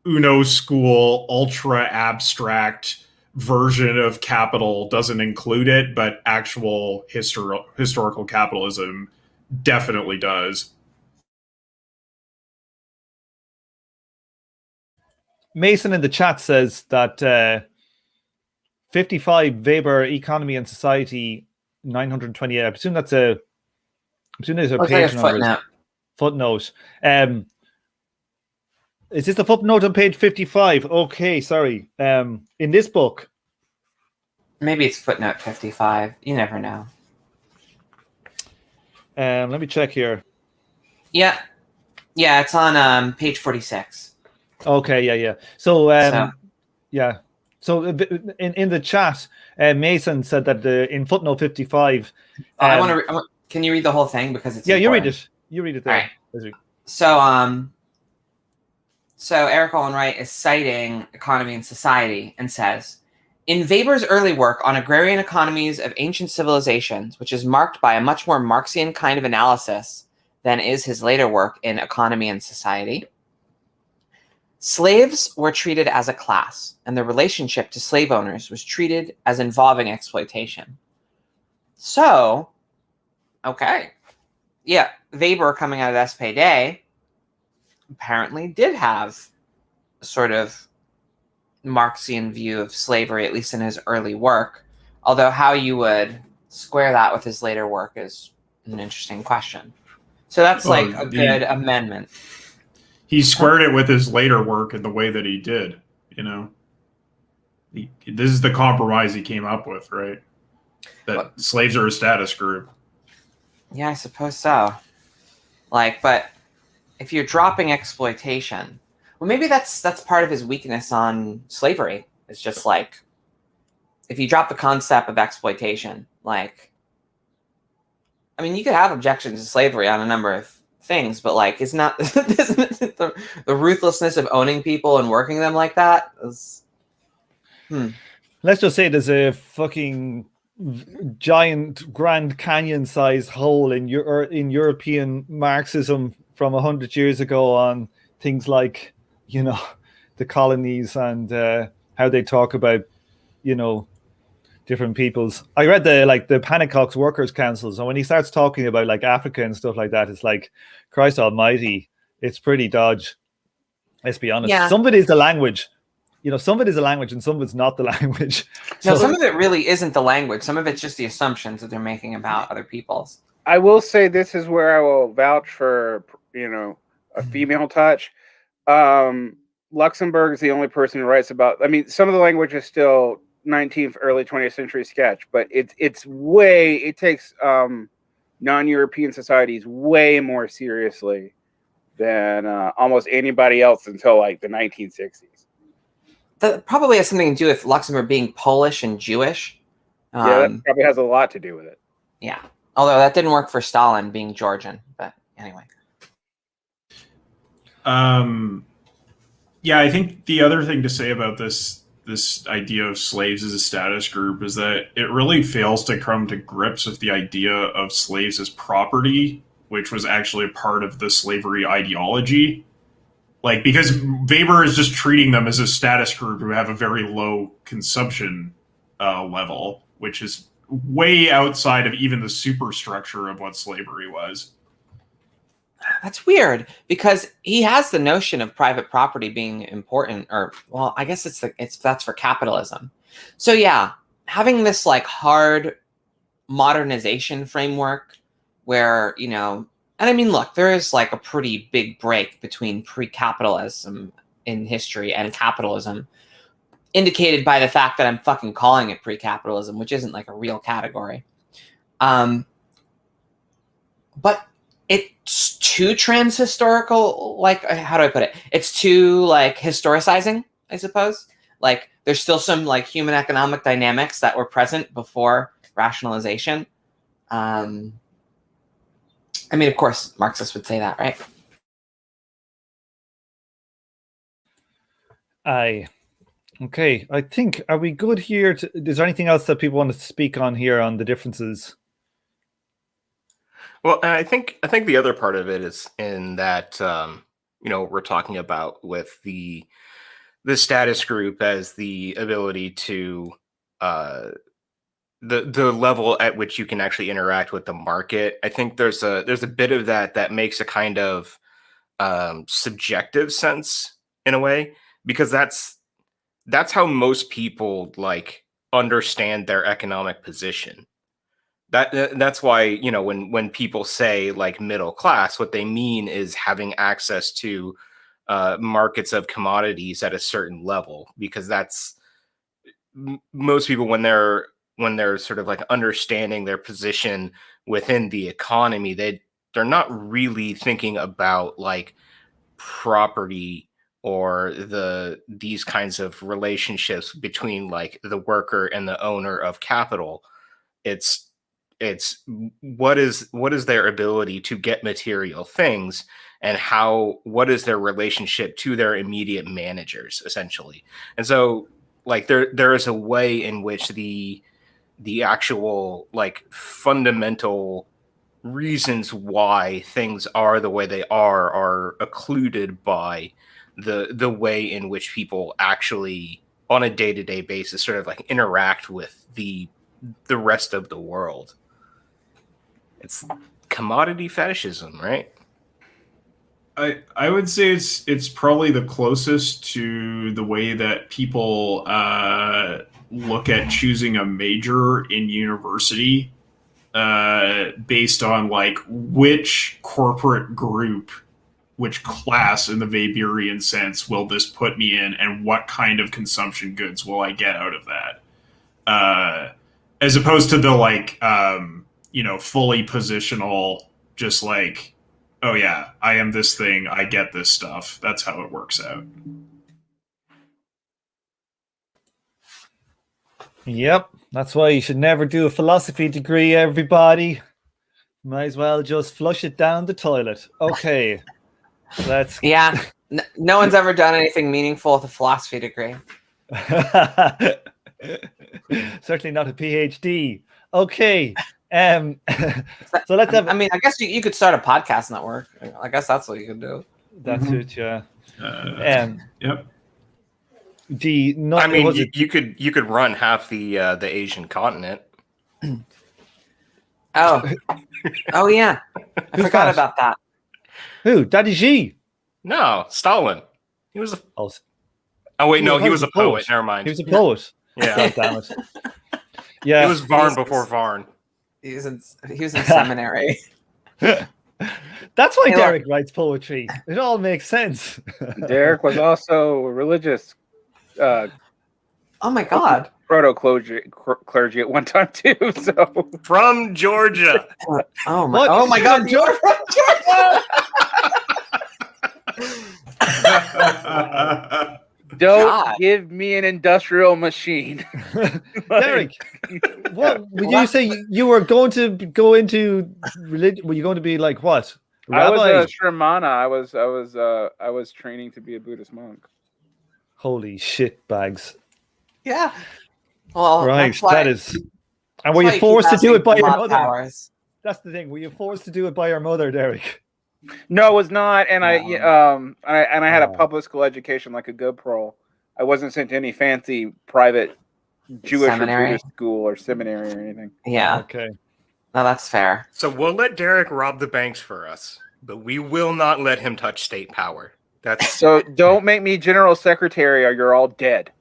Uno school, ultra abstract version of capital doesn't include it, but actual historical capitalism definitely does. Mason in the chat says that 55 Weber Economy and Society 928. I presume there's a page number. Footnote. Is this the footnote on page 55? Okay, sorry. In this book. Maybe it's footnote 55. You never know. Let me check here. Yeah, it's on page 46. Okay, yeah. So in the chat, Mason said that in footnote 55. I want to. Can you read the whole thing because it's important. You read it there. All right. So Eric Olin Wright is citing Economy and Society and says, in Weber's early work on agrarian economies of ancient civilizations, which is marked by a much more Marxian kind of analysis than is his later work in Economy and Society, slaves were treated as a class, and the relationship to slave owners was treated as involving exploitation. So, okay. Yeah, Weber, coming out of SPD, apparently did have a sort of Marxian view of slavery, at least in his early work. Although how you would square that with his later work is an interesting question. So that's a good amendment. He squared it with his later work in the way that he did, This is the compromise he came up with, right? That slaves are a status group. Yeah, I suppose so. But if you're dropping exploitation, well, maybe that's part of his weakness on slavery. It's just if you drop the concept of exploitation, you could have objections to slavery on a number of things, but it's not the ruthlessness of owning people and working them like that is. Let's just say there's a fucking giant Grand Canyon sized hole in European Marxism from 100 years ago on things like the colonies and how they talk about different peoples. I read the Panicox Workers' Councils, and when he starts talking about Africa and stuff like that, it's Christ Almighty, it's pretty dodge. Let's be honest. Yeah. Some of it is the language. Some of it is the language and some of it's not the language. No, some of it really isn't the language. Some of it's just the assumptions that they're making about other peoples. I will say this is where I will vouch for, a female touch. Luxemburg is the only person who writes about. Some of the language is still 19th, early 20th century sketch, but it takes non-European societies way more seriously than almost anybody else until the 1960s. That probably has something to do with Luxembourg being Polish and Jewish. That probably has a lot to do with it. Yeah, although that didn't work for Stalin being Georgian, but anyway. Yeah, I think the other thing to say about this idea of slaves as a status group is that it really fails to come to grips with the idea of slaves as property, which was actually a part of the slavery ideology. Because Weber is just treating them as a status group who have a very low consumption level, which is way outside of even the superstructure of what slavery was. That's weird because he has the notion of private property being important, I guess that's for capitalism. So yeah, having this hard modernization framework where, look, there is a pretty big break between pre-capitalism in history and capitalism, indicated by the fact that I'm fucking calling it pre-capitalism, which isn't a real category. But it's too transhistorical. How do I put it? It's too historicizing, I suppose. like there's still some like human economic dynamics that were present before rationalization. I mean, of course, Marxists would say that, right? Aye. Okay, I think, are we good here? Is there anything else that people want to speak on here on the differences? Well, and I think the other part of it is in that we're talking about with the status group as the ability to the level at which you can actually interact with the market. I think there's a bit of that makes a kind of subjective sense in a way, because that's how most people like understand their economic position. That's why, when people say like middle class, what they mean is having access to markets of commodities at a certain level, because that's most people when they're sort of like understanding their position within the economy, they're not really thinking about like property or these kinds of relationships between like the worker and the owner of capital. It's what is their ability to get material things, and what is their relationship to their immediate managers, essentially. And so like there is a way in which the actual like fundamental reasons why things are the way they are occluded by the way in which people actually on a day-to-day basis sort of like interact with the rest of the world. It's commodity fetishism, right? I would say it's probably the closest to the way that people look at choosing a major in university based on like which corporate group, which class in the Weberian sense will this put me in, and what kind of consumption goods will I get out of that, as opposed to the like fully positional, just like, oh yeah, I am this thing, I get this stuff. That's how it works out. Yep, that's why you should never do a philosophy degree, everybody. Might as well just flush it down the toilet. Okay, let's... Yeah, no one's ever done anything meaningful with a philosophy degree. Certainly not a PhD. Okay, so let's have... I mean, I guess you could start a podcast network. I guess that's what you could do. That's it, yeah. Yep. You could run half the Asian continent. Oh yeah, I forgot about that. Who? Daddy G? No, Stalin. He was a... Oh wait, no, he was a poet. Never mind. He was a poet. Yeah, damn it. Yeah, it was Varn before Varn. He was in seminary. That's why Derek writes poetry. It all makes sense. Derek was also a religious. Oh my God. Proto-clergy at one time too. So from Georgia. Oh my God, you're from Georgia. Don't give me an industrial machine. Derek, what would you say you were going to go into religion? Were you going to be like what? Rabbi? I was a Shramana. I was training to be a Buddhist monk. Holy shit bags. Yeah. Well, right. That is. And were you forced to do it by your mother? Powers. That's the thing. Were you forced to do it by your mother, Derek? No, it was not. And I had a public school education like a good pro. I wasn't sent to any fancy private Jewish or Buddhist school or seminary or anything. Yeah. Okay. No, that's fair. So we'll let Derek rob the banks for us, but we will not let him touch state power. That's so. Don't make me general secretary, or you're all dead.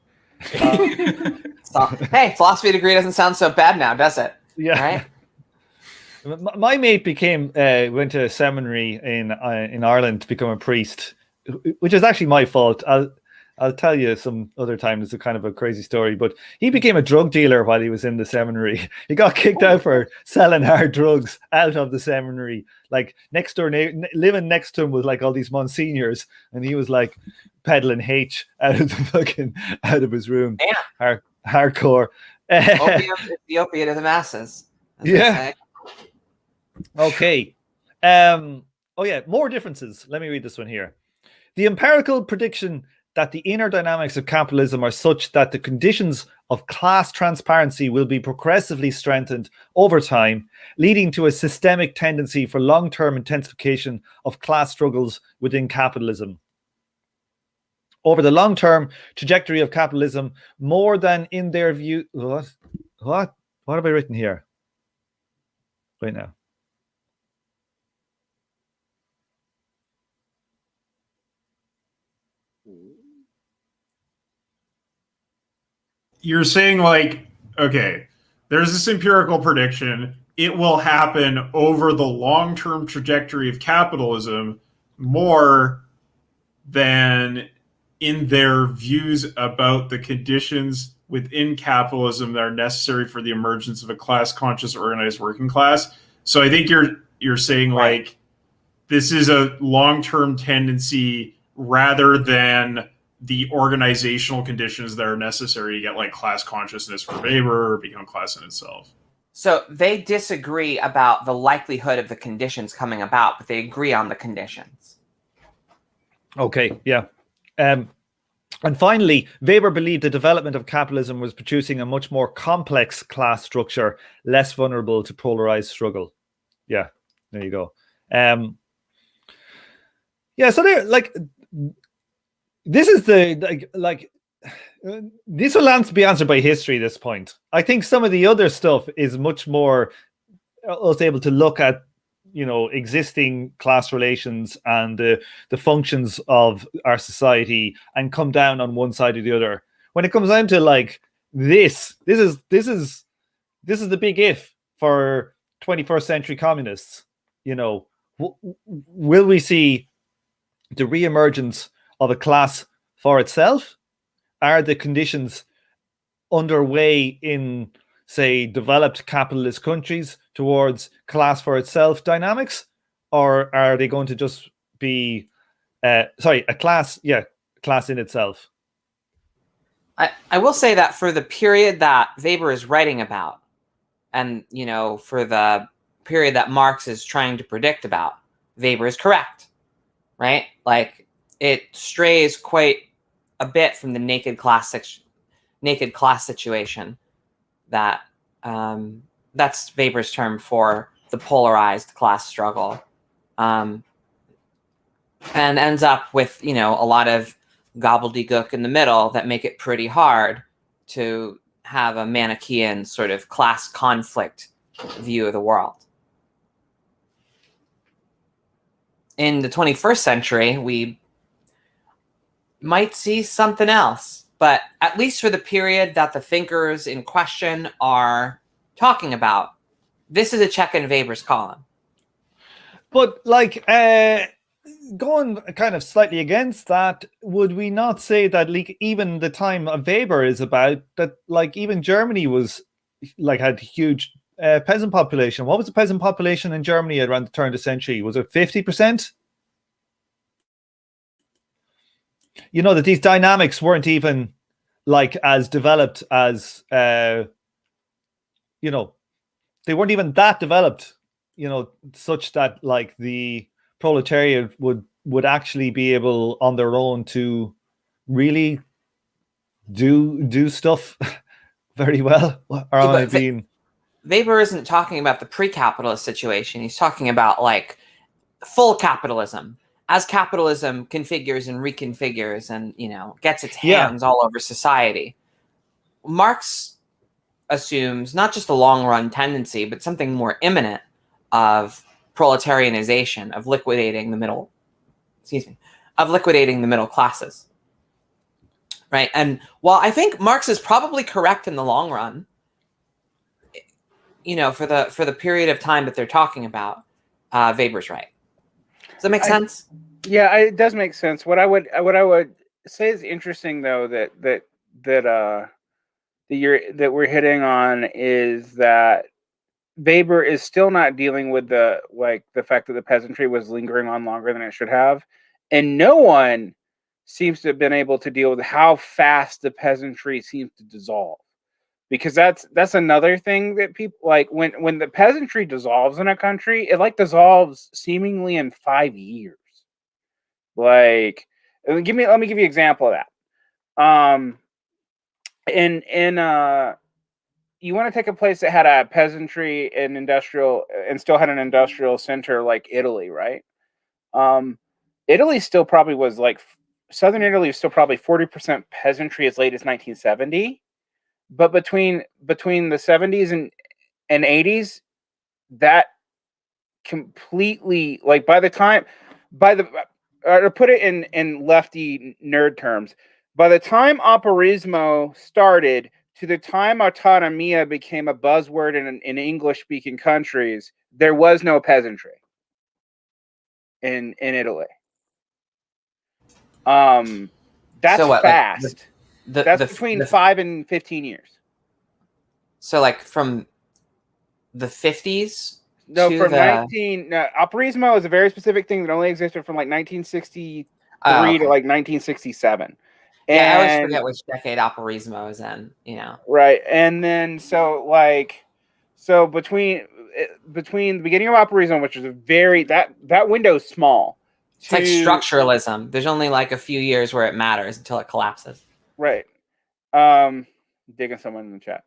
Hey, philosophy degree doesn't sound so bad now, does it? Yeah. Right. My mate went to seminary in Ireland to become a priest, which is actually my fault. I'll tell you some other time. It's a kind of a crazy story, but he became a drug dealer while he was in the seminary. He got kicked out for selling hard drugs out of the seminary. Like next door, living next to him was like all these monsignors, and he was like peddling H out of his room. Yeah. Hardcore. Opium is the opiate of the masses. Yeah. Okay. Oh yeah, more differences. Let me read this one here. The empirical prediction that the inner dynamics of capitalism are such that the conditions of class transparency will be progressively strengthened over time, leading to a systemic tendency for long-term intensification of class struggles within capitalism. Over the long-term trajectory of capitalism, more than in their view... What have I written here? Wait now. You're saying like, okay, there's this empirical prediction. It will happen over the long-term trajectory of capitalism more than in their views about the conditions within capitalism that are necessary for the emergence of a class-conscious, organized working class. So I think you're saying like this is a long-term tendency rather than the organizational conditions that are necessary to get like class consciousness for Weber or become class in itself. So they disagree about the likelihood of the conditions coming about, but they agree on the conditions. Okay, yeah. And finally, Weber believed the development of capitalism was producing a much more complex class structure, less vulnerable to polarized struggle. Yeah, there you go. Yeah, so they're like, this is the like this will be answered by history at this point. I think some of the other stuff is much more us able to look at, existing class relations and the functions of our society and come down on one side or the other. When it comes down to like this is the big if for 21st century communists. Will we see the reemergence of a class for itself? Are the conditions underway in, say, developed capitalist countries towards class for itself dynamics? Or are they going to just be, a class in itself? I will say that for the period that Weber is writing about, and, for the period that Marx is trying to predict about, Weber is correct, right? Like, it strays quite a bit from the naked class situation that that's Weber's term for the polarized class struggle, and ends up with a lot of gobbledygook in the middle that make it pretty hard to have a Manichaean sort of class conflict view of the world. In the 21st century, we might see something else, but at least for the period that the thinkers in question are talking about, this is a check in Weber's column. But like, going kind of slightly against that, would we not say that like even the time of Weber is about that, like even Germany was like had huge peasant population? What was the peasant population in Germany around the turn of the century? Was it 50%? That these dynamics weren't even like as developed as they weren't even that developed, such that like the proletariat would actually be able on their own to really do stuff very well. Or am I being... Weber isn't talking about the pre-capitalist situation. He's talking about like full capitalism, as capitalism configures and reconfigures and gets its hands all over society. Marx assumes not just a long-run tendency, but something more imminent of proletarianization, of liquidating the middle classes. Right? And while I think Marx is probably correct in the long run, for the period of time that they're talking about, Weber's right. Does that make sense? Yeah, it does make sense. What I would say it's interesting though that we're hitting on is that Weber is still not dealing with the fact that the peasantry was lingering on longer than it should have, and no one seems to have been able to deal with how fast the peasantry seems to dissolve. Because that's another thing that people like when the peasantry dissolves in a country, it like dissolves seemingly in 5 years. Like, let me give you an example of that. In you want to take a place that had a peasantry and industrial and still had an industrial center like Italy, right? Italy still probably was like southern Italy was still probably 40% peasantry as late as 1970. But between the 70s and 80s, that completely like by the to put it in lefty nerd terms, by the time Apparismo started to the time autonomia became a buzzword in English speaking countries, there was no peasantry in Italy. That's So what, fast. like That's between 5 and 15 years. So like from the 50s No, to from the 19 no, Apparismo is a very specific thing that only existed from like 1963 okay. to like 1967. Yeah, I always And forget which decade Apparismo is in, you know. right, and then so between the beginning of Apparismo, which is a very that window is small, It's like structuralism. There's only like a few years where it matters until it collapses. right. Digging someone in the chat.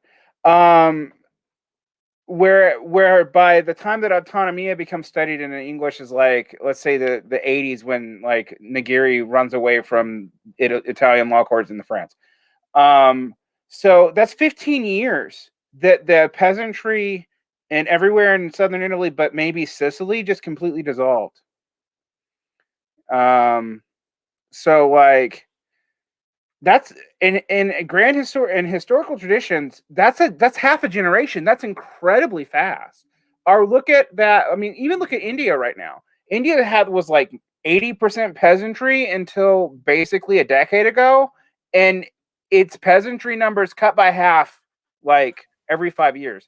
Where by the time that autonomia becomes studied in English is like, let's say the 80s, when like Nigiri runs away from Italian law courts into France. So that's 15 years that the peasantry and everywhere in southern Italy, but maybe Sicily, just completely dissolved. So like that's in historical traditions, that's half a generation. That's incredibly fast. Or look at that. I mean, even look at India right now. India was like 80% peasantry until basically a decade ago, and its peasantry numbers cut by half like every 5 years.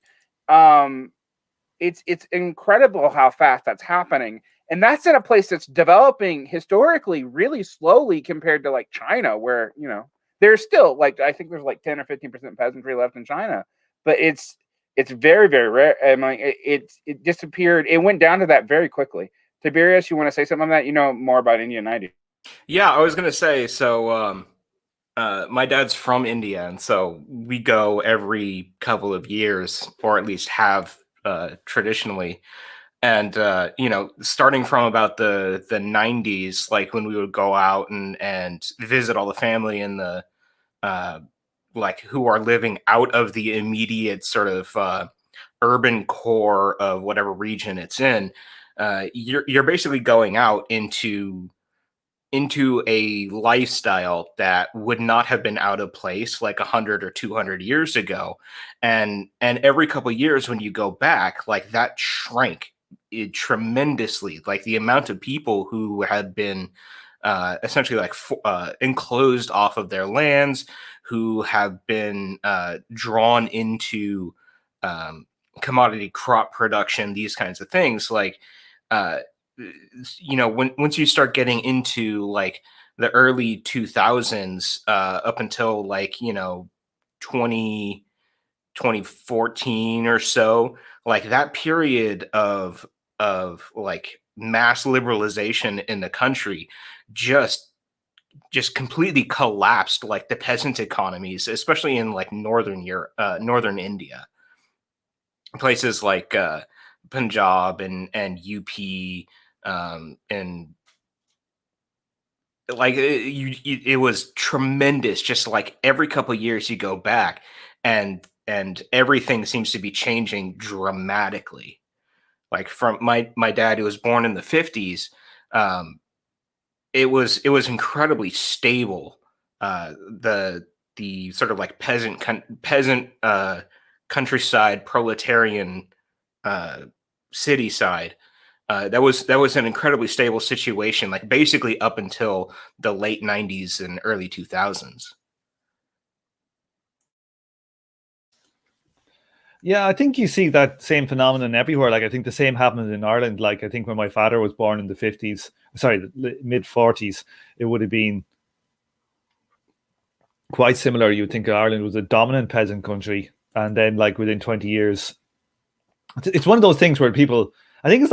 It's incredible how fast that's happening, and that's in a place that's developing historically really slowly compared to like China, where there's still like, I think there's like 10 or 15% peasantry left in China, but it's very, very rare. I mean, it disappeared. It went down to that very quickly. Tiberius, you want to say something on that? You know more about India than I do. Yeah, I was gonna say, so my dad's from India, and so we go every couple of years, or at least have traditionally. And starting from about the 90s, like when we would go out and visit all the family in the like who are living out of the immediate sort of urban core of whatever region it's in, you're basically going out into a lifestyle that would not have been out of place like 100 or 200 years ago. And every couple of years when you go back, like that shrank tremendously. Like the amount of people who had been essentially like enclosed off of their lands, who have been drawn into commodity crop production, these kinds of things, like uh, once you start getting into like the early 2000s up until like 2014 or so, like that period of like mass liberalization in the country just completely collapsed like the peasant economies, especially in like northern Europe, northern India, places like Punjab and UP, and like it was tremendous. Just like every couple of years you go back, and everything seems to be changing dramatically. Like from my dad, who was born in the 50s, it was incredibly stable. The sort of like peasant countryside proletarian city side That was an incredibly stable situation, like basically up until the late 90s and early 2000s. Yeah, I think you see that same phenomenon everywhere. Like, I think the same happened in Ireland. Like, I think when my father was born in the 50s, sorry, the mid 40s, it would have been quite similar. You would think Ireland was a dominant peasant country. And then, like, within 20 years, it's one of those things where people, I think it's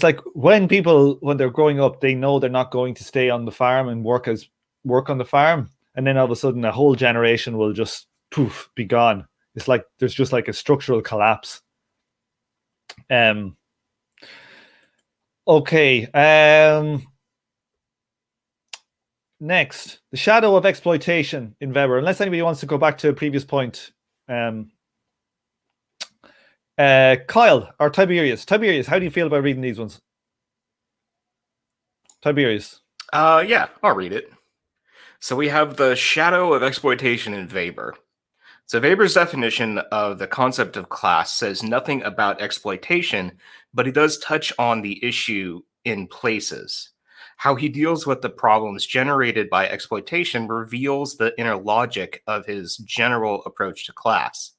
like when people, when they're growing up, they know they're not going to stay on the farm and work on the farm. And then all of a sudden, a whole generation will just poof, be gone. It's like there's just like a structural collapse. Okay. Next, the shadow of exploitation in Weber. Unless anybody wants to go back to a previous point. Kyle or Tiberius. Tiberius, how do you feel about reading these ones? Tiberius. Yeah, I'll read it. So we have the shadow of exploitation in Weber. So Weber's definition of the concept of class says nothing about exploitation, but he does touch on the issue in places. How he deals with the problems generated by exploitation reveals the inner logic of his general approach to class.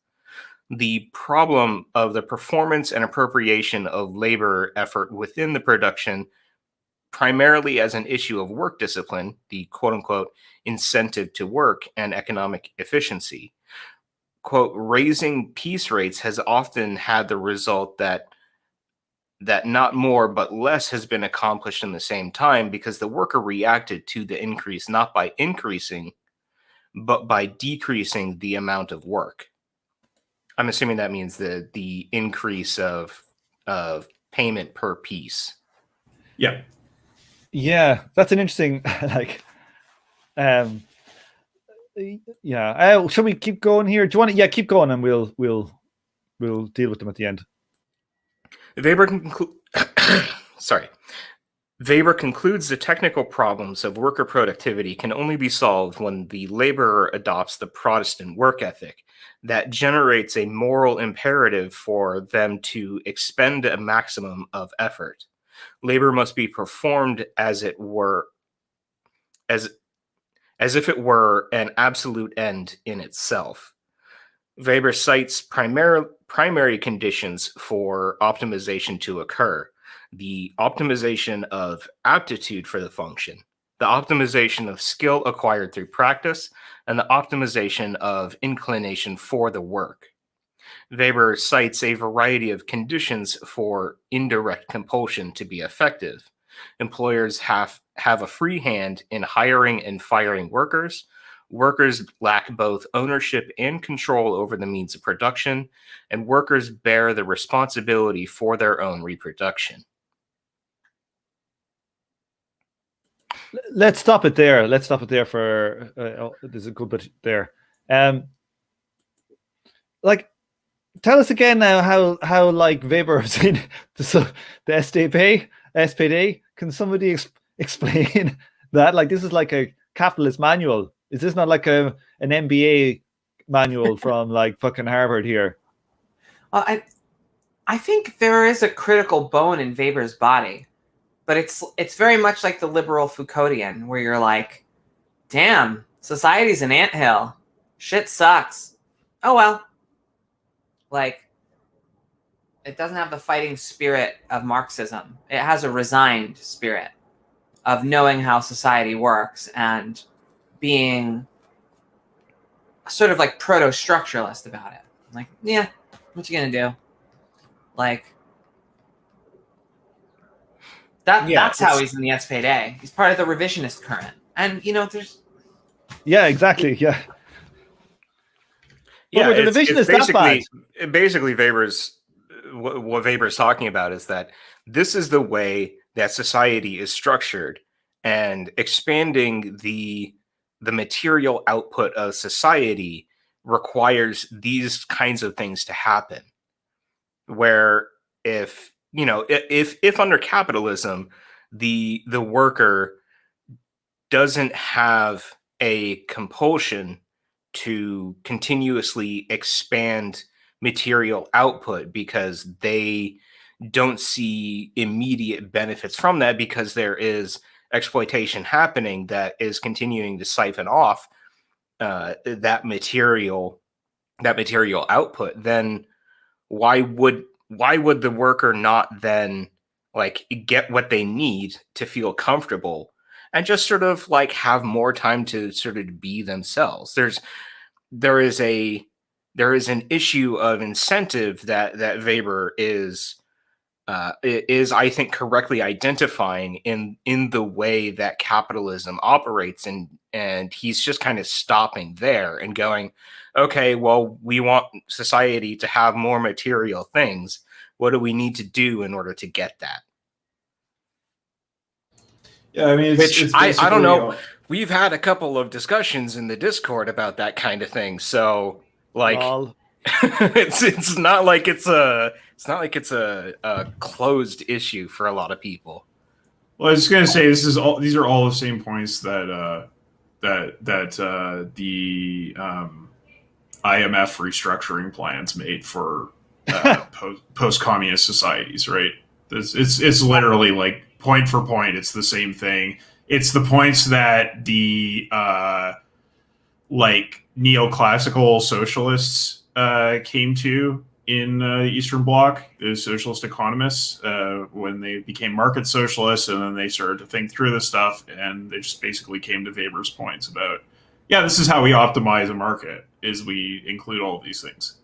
The problem of the performance and appropriation of labor effort within the production, primarily as an issue of work discipline, the quote-unquote incentive to work and economic efficiency. Quote, raising piece rates has often had the result that not more but less has been accomplished in the same time because the worker reacted to the increase not by increasing, but by decreasing the amount of work. I'm assuming that means the increase of payment per piece. Yeah. Yeah, that's an interesting like. Yeah. Shall we keep going here? Do you want to? Yeah, keep going, and we'll deal with them at the end. Weber Weber concludes the technical problems of worker productivity can only be solved when the laborer adopts the Protestant work ethic that generates a moral imperative for them to expend a maximum of effort. Labor must be performed as if it were an absolute end in itself. Weber cites primary conditions for optimization to occur: the optimization of aptitude for the function, the optimization of skill acquired through practice, and the optimization of inclination for the work. Weber cites a variety of conditions for indirect compulsion to be effective. Employers have a free hand in hiring and firing workers. Workers lack both ownership and control over the means of production, and workers bear the responsibility for their own reproduction. Let's stop it there. For there's a good bit there. Like, tell us again now how like Weber was in the SPD. Can somebody explain that? Like, this is like a capitalist manual. Is this not like an MBA manual from like fucking Harvard here? I think there is a critical bone in Weber's body, but it's very much like the liberal Foucauldian, where you're like, damn, society's an anthill. Shit sucks. Oh well. Like, it doesn't have the fighting spirit of Marxism. It has a resigned spirit of knowing how society works and being sort of like proto-structuralist about it. Like, yeah, what you gonna do? Like, that's how he's in the SPD. He's part of the revisionist current. And, there's... Yeah, exactly, yeah. Yeah, the revisionist basically what Weber's talking about is that this is the way that society is structured, and expanding the material output of society requires these kinds of things to happen. Where if under capitalism, the worker doesn't have a compulsion to continuously expand material output because they don't see immediate benefits from that because there is exploitation happening that is continuing to siphon off that material output, then why would the worker not then like get what they need to feel comfortable and just sort of like have more time to sort of be themselves? There is an issue of incentive that Weber is I think correctly identifying in the way that capitalism operates, and he's just kind of stopping there and going, okay, well, we want society to have more material things. What do we need to do in order to get that? Yeah, I mean, it's I don't know. basically- We've had a couple of discussions in the Discord about that kind of thing. So like Lol. it's not like it's a closed issue for a lot of people. Well, I was going to say these are all the same points that the IMF restructuring plans made for post-communist societies, right? It's literally like point for point. It's the same thing. It's the points that the like neoclassical socialists came to in the Eastern Bloc, the socialist economists, when they became market socialists, and then they started to think through this stuff, and they just basically came to Weber's points about, yeah, this is how we optimize a market, is we include all of these things.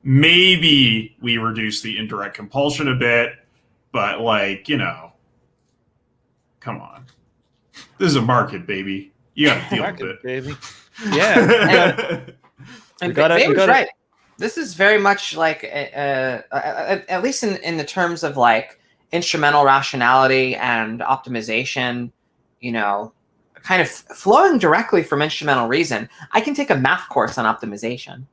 Maybe we reduce the indirect compulsion a bit, but like, come on. This is a market, baby. You gotta deal with it. Baby. Yeah. And We gotta- Vader's right. This is very much like, at least in the terms of like instrumental rationality and optimization, kind of flowing directly from instrumental reason. I can take a math course on optimization,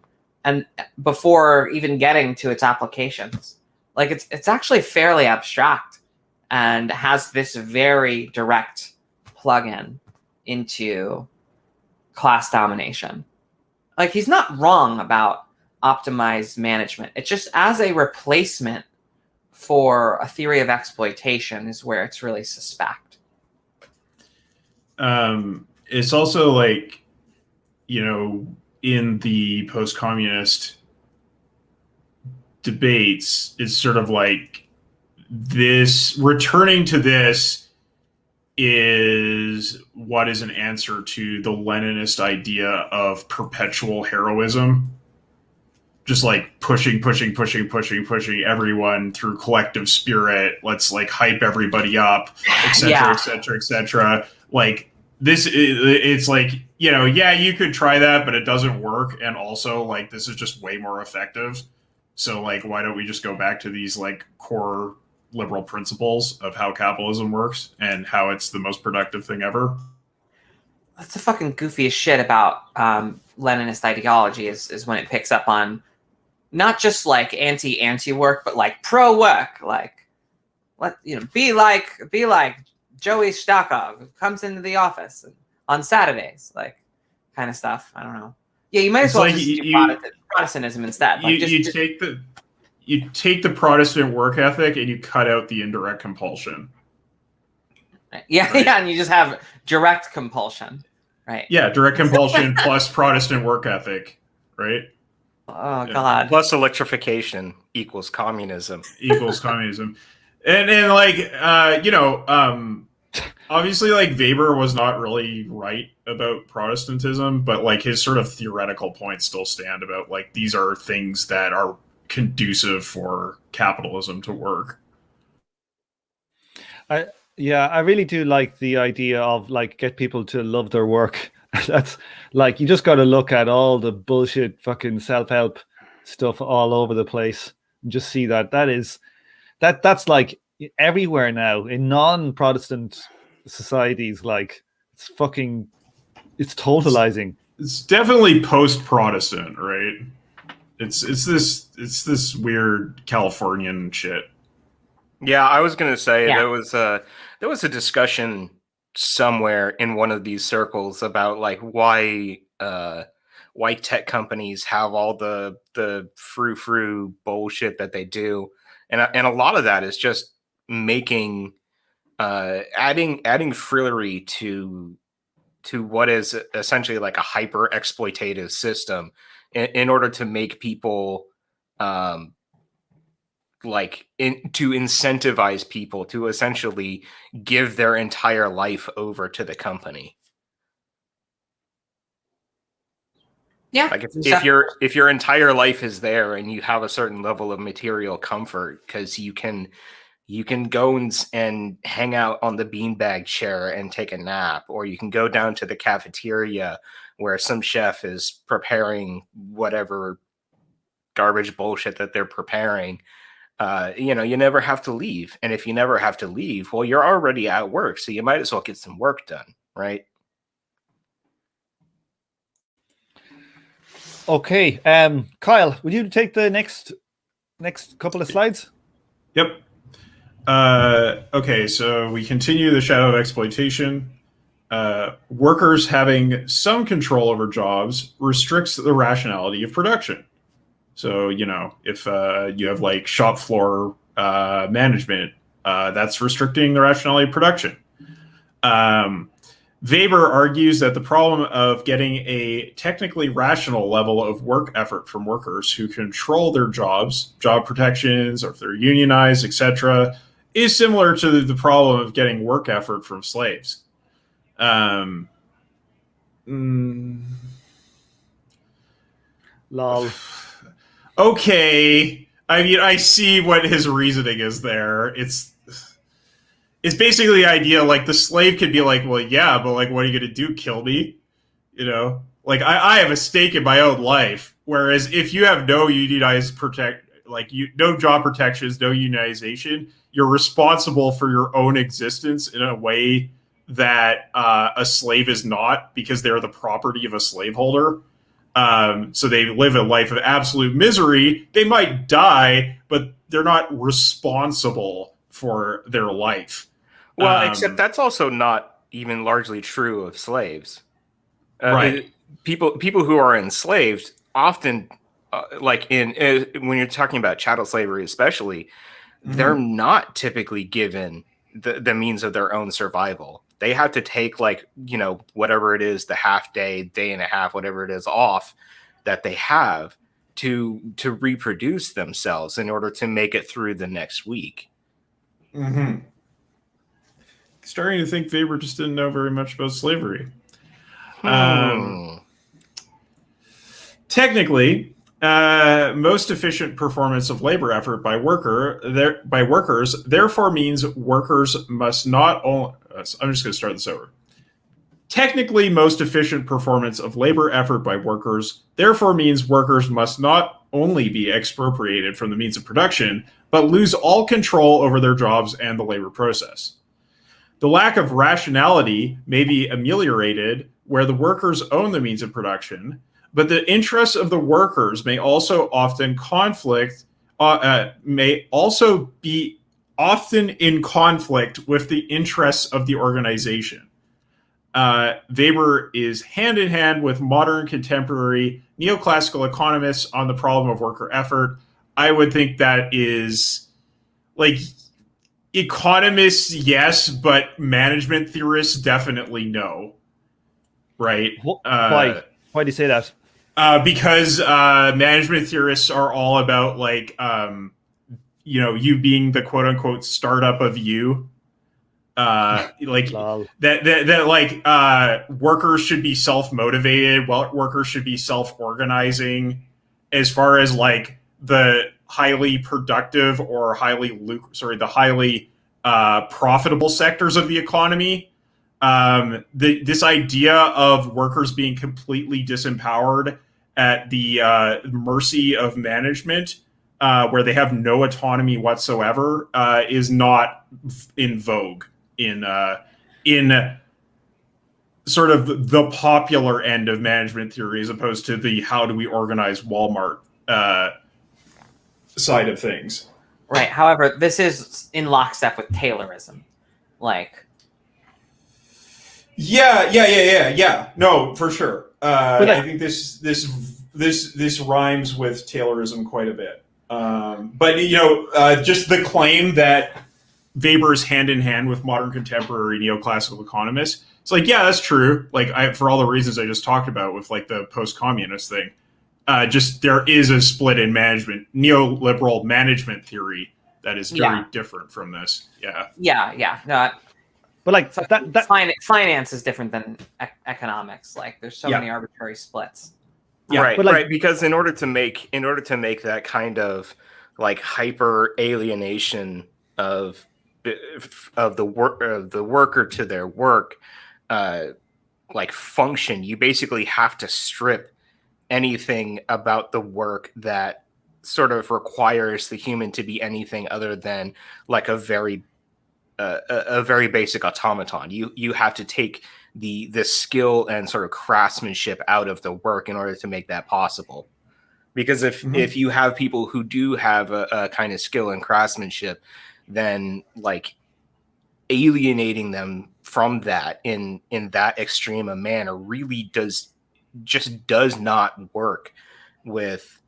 and before even getting to its applications, like it's actually fairly abstract and has this very direct plug-in into class domination. Like, he's not wrong about optimized management. It's just as a replacement for a theory of exploitation is where it's really suspect. It's also like, in the post-communist debates, it's sort of like this returning to this is what is an answer to the Leninist idea of perpetual heroism. Just like pushing everyone through collective spirit. Let's like hype everybody up, etc., etc. Like this, it's like, yeah, you could try that, but it doesn't work. And also, like, this is just way more effective. So, like, why don't we just go back to these like core liberal principles of how capitalism works and how it's the most productive thing ever? That's the fucking goofiest shit about Leninist ideology is when it picks up on not just like anti work, but like pro work. Like, be like Joey Stakov, who comes into the office on Saturdays, like, kind of stuff. I don't know. Yeah, you might as well just do Protestantism instead. Like, you take the Protestant work ethic and you cut out the indirect compulsion. Yeah, right? Yeah, and you just have direct compulsion, right? Yeah, direct compulsion plus Protestant work ethic, right? Oh, God. Plus electrification equals communism. And like, obviously, like, Weber was not really right about Protestantism, but like his sort of theoretical points still stand about like these are things that are conducive for capitalism to work. I really do like the idea of like get people to love their work. That's like, you just got to look at all the bullshit fucking self-help stuff all over the place and just see that's like everywhere now in non-Protestant societies. Like, it's totalizing. It's definitely post-Protestant, right? It's this weird Californian shit. Yeah, I was gonna say there was a discussion somewhere in one of these circles about like why tech companies have all the frou-frou bullshit that they do, and a lot of that is just making adding frillery to what is essentially like a hyper exploitative system in order to make people to incentivize people to essentially give their entire life over to the company. Yeah. Like if your entire life is there and you have a certain level of material comfort because you can go and hang out on the beanbag chair and take a nap, or you can go down to the cafeteria where some chef is preparing whatever garbage bullshit that they're preparing. You never have to leave. And if you never have to leave, well, you're already at work, so you might as well get some work done, right? Okay, Kyle, would you take the next couple of slides? Yep. Okay, so we continue the shadow of exploitation. Workers having some control over jobs restricts the rationality of production. So, if you have like shop floor management, that's restricting the rationality of production. Weber argues that the problem of getting a technically rational level of work effort from workers who control their jobs, job protections, or if they're unionized, etc., is similar to the problem of getting work effort from slaves. Lol. Okay. I mean, I see what his reasoning is there. It's basically the idea, like, the slave could be like, well, yeah, but, like, what are you going to do? Kill me? Like, I have a stake in my own life. Whereas if you have no unionized no job protections, no unionization, you're responsible for your own existence in a way that a slave is not, because they're the property of a slaveholder. So they live a life of absolute misery. They might die, but they're not responsible for their life. Well, except that's also not even largely true of slaves. Right. People who are enslaved often, when you're talking about chattel slavery especially, they're not typically given the means of their own survival. They have to take, whatever it is, the half day, day and a half, whatever it is off that they have to reproduce themselves in order to make it through the next week. Mm-hmm. Starting to think Weber just didn't know very much about slavery. Technically, most efficient performance of labor effort by workers therefore means workers must not only... I'm just going to start this over. Technically, most efficient performance of labor effort by workers therefore means workers must not only be expropriated from the means of production, but lose all control over their jobs and the labor process. The lack of rationality may be ameliorated where the workers own the means of production, but the interests of the workers may also be often in conflict with the interests of the organization. Weber is hand in hand with modern contemporary neoclassical economists on the problem of worker effort. I would think that is, like, economists, yes, but management theorists, definitely no. Right? Why? Why do you say that? Because management theorists are all about, like, you being the quote unquote startup of you. Workers should be self-motivated. Workers should be self-organizing. As far as, like, the highly productive or the highly profitable sectors of the economy, this idea of workers being completely disempowered at the mercy of management, where they have no autonomy whatsoever, is not in vogue in sort of the popular end of management theory, as opposed to the how do we organize Walmart side of things. Right. However, this is in lockstep with Taylorism. Like, yeah. No, for sure. I think this rhymes with Taylorism quite a bit. But just the claim that Weber is hand in hand with modern contemporary neoclassical economists. It's like, yeah, that's true. Like, for all the reasons I just talked about with like the post-communist thing, just there is a split in management, neoliberal management theory that is very different from this. Yeah. No, But like finance is different than economics. Like, there's so many arbitrary splits. Yeah, right, but like, right. Because in order to make that kind of like hyper alienation of the worker to their work, like function, you basically have to strip anything about the work that sort of requires the human to be anything other than like a very basic automaton. You have to take the skill and sort of craftsmanship out of the work in order to make that possible. Because if you have people who do have a kind of skill and craftsmanship, then like alienating them from that in that extreme a manner really does not work with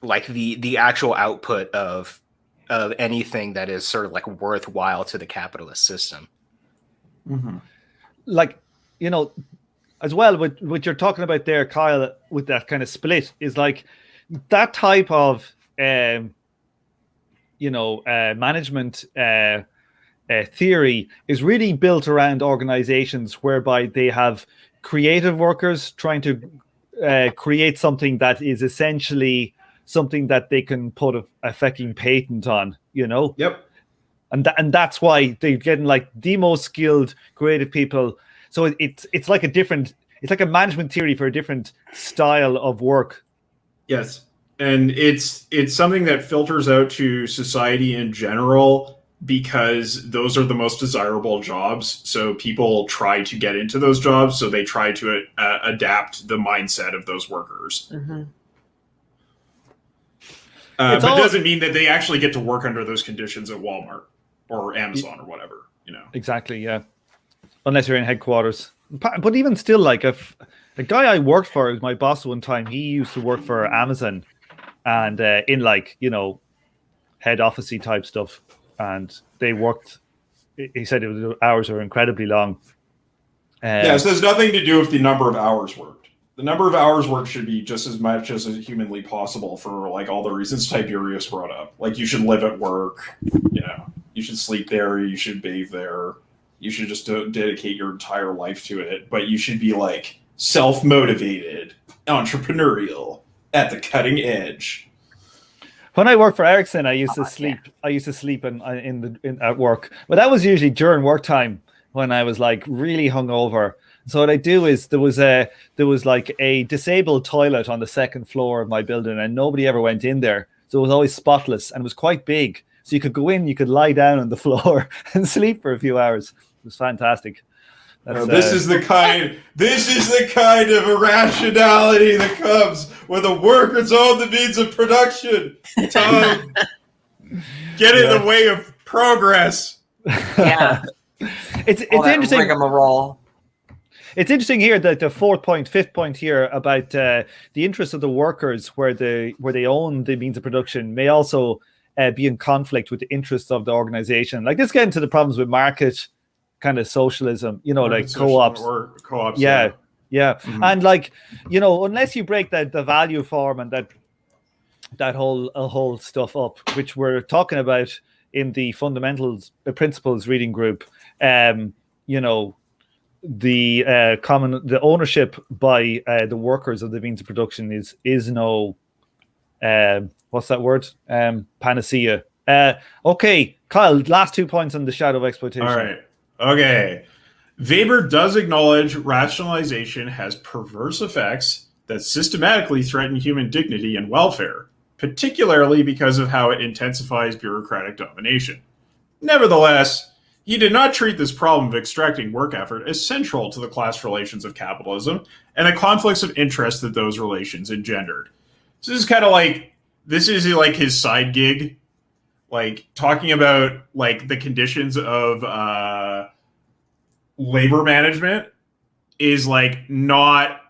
like the actual output of anything that is sort of like worthwhile to the capitalist system. Like, as well, what you're talking about there, Kyle, with that kind of split is like that type of management theory is really built around organizations whereby they have creative workers trying to create something that is essentially something that they can put a fucking patent on, Yep. And that's why they're getting like the most skilled creative people. So it's like a management theory for a different style of work. Yes. And it's something that filters out to society in general because those are the most desirable jobs. So people try to get into those jobs. So they try to adapt the mindset of those workers. But doesn't mean that they actually get to work under those conditions at Walmart or Amazon or whatever, Exactly, yeah. Unless you're in headquarters. But even still, like, if a guy I worked for, was my boss one time, he used to work for Amazon and in like, head office-y type stuff. And they worked, he said the hours were incredibly long. So there's nothing to do with the number of hours worked. The number of hours worked should be just as much as is humanly possible for like all the reasons Tiberius brought up. Like, you should live at work, you should sleep there, you should bathe there, you should just dedicate your entire life to it. But you should be like self-motivated, entrepreneurial, at the cutting edge. When I worked for Ericsson, I used to sleep. I used to sleep at work, but that was usually during work time when I was like really hungover. So what I do is there was like a disabled toilet on the second floor of my building, and nobody ever went in there. So it was always spotless, and it was quite big. So you could go in, you could lie down on the floor and sleep for a few hours. It was fantastic. This is the kind of irrationality that comes when the workers own the means of production. Tom, get in the way of progress. Yeah, it's interesting. Rigmarole. It's interesting here that the fifth point here about the interests of the workers, where they own the means of production, may also be in conflict with the interests of the organization. Like, this getting to the problems with market kind of socialism, like co-ops. Or co-ops. Yeah. Mm-hmm. And like, unless you break the value form and that whole stuff up, which we're talking about in the principles reading group, the ownership by the workers of the means of production is no what's that word? Panacea. Okay, Kyle, last 2 points on the shadow of exploitation. All right. Okay. Weber does acknowledge rationalization has perverse effects that systematically threaten human dignity and welfare, particularly because of how it intensifies bureaucratic domination. Nevertheless, he did not treat this problem of extracting work effort as central to the class relations of capitalism and the conflicts of interest that those relations engendered. So this is like his side gig, like talking about like the conditions of labor management is like not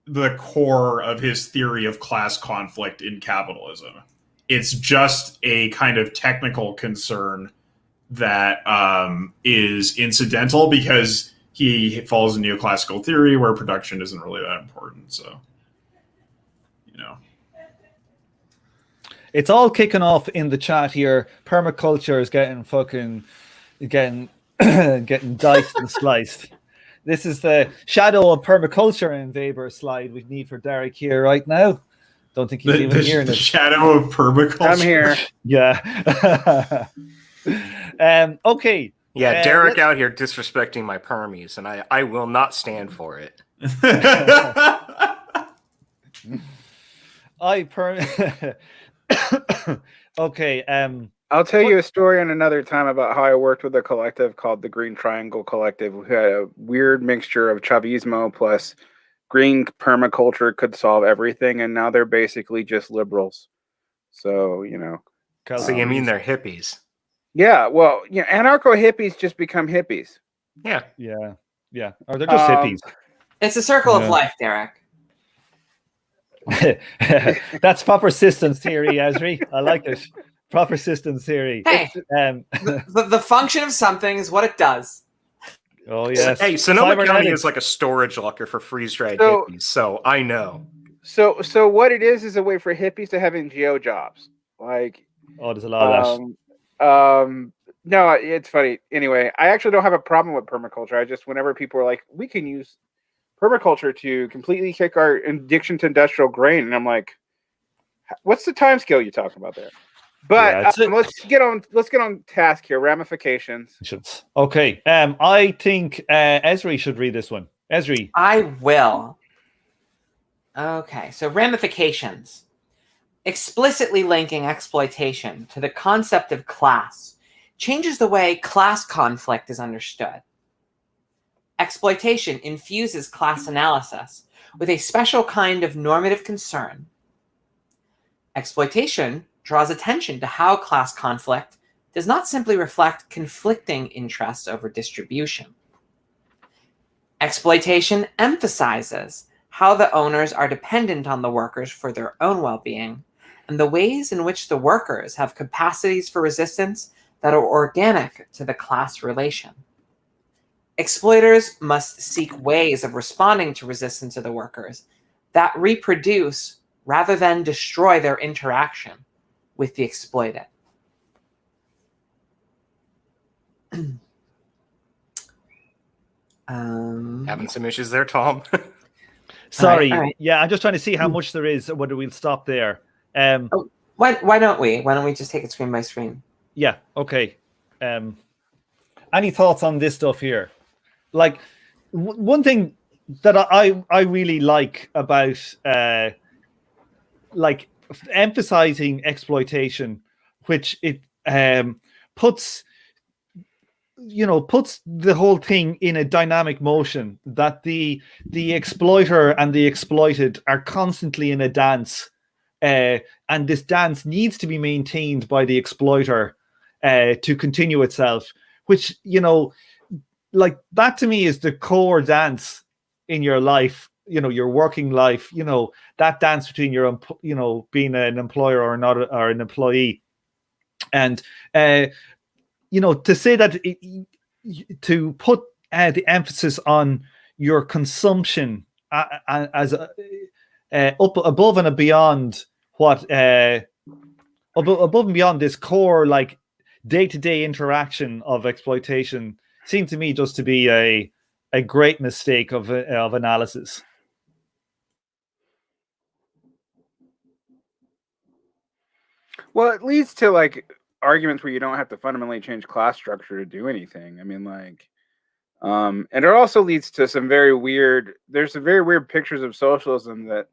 the core of his theory of class conflict in capitalism. It's just a kind of technical concern that is incidental because he follows a neoclassical theory where production isn't really that important. So, you know. It's all kicking off in the chat here. Permaculture is getting diced and sliced. This is the shadow of permaculture in Weber's slide we need for Derek here right now. Don't think he's even hearing The it. shadow of permaculture. I'm here. Yeah. Okay. Yeah, Derek out here disrespecting my permies, and I will not stand for it. Okay. I'll tell you a story on another time about how I worked with a collective called the Green Triangle Collective, who had a weird mixture of Chavismo plus green permaculture could solve everything, and now they're basically just liberals. So, you know. So you mean they're hippies? Yeah, well, anarcho hippies just become hippies. Yeah. Or they're just hippies. It's a circle of life, Derek. That's proper systems theory, Esri. I like it. Proper systems theory. Hey, the function of something is what it does. Oh yes. Hey, Sonoma County is like a storage locker for freeze-dried hippies, so I know. So what it is a way for hippies to have NGO jobs. Like, there's a lot of that. No, it's funny. Anyway, I actually don't have a problem with permaculture. I just, whenever people are like, we can use permaculture to completely kick our addiction to industrial grain, and I'm like, what's the time scale you're talking about there? But let's get on task here. Ramifications. Okay. I think Esri should read this one. Esri. I will. Okay, so ramifications. Explicitly linking exploitation to the concept of class changes the way class conflict is understood. Exploitation infuses class analysis with a special kind of normative concern. Exploitation draws attention to how class conflict does not simply reflect conflicting interests over distribution. Exploitation emphasizes how the owners are dependent on the workers for their own well-being and the ways in which the workers have capacities for resistance that are organic to the class relation. Exploiters must seek ways of responding to resistance of the workers that reproduce rather than destroy their interaction with the exploited. Having some issues there, Tom. Sorry. All right. Yeah, I'm just trying to see how much there is, whether we'll stop there. Why don't we? Why don't we just take it screen by screen? Yeah, okay. Any thoughts on this stuff here? Like, one thing that I really like about like emphasizing exploitation, which it puts the whole thing in a dynamic motion, that the exploiter and the exploited are constantly in a dance, and this dance needs to be maintained by the exploiter to continue itself, which, like, that to me is the core dance in your life, your working life, that dance between your, being an employer or not, or an employee. And, to say that, to put the emphasis on your consumption as up above and beyond what, above and beyond this core, like, day-to-day interaction of exploitation, seemed to me just to be a great mistake of analysis. Well, it leads to like arguments where you don't have to fundamentally change class structure to do anything. I mean, like, and it also leads to some very weird pictures of socialism that,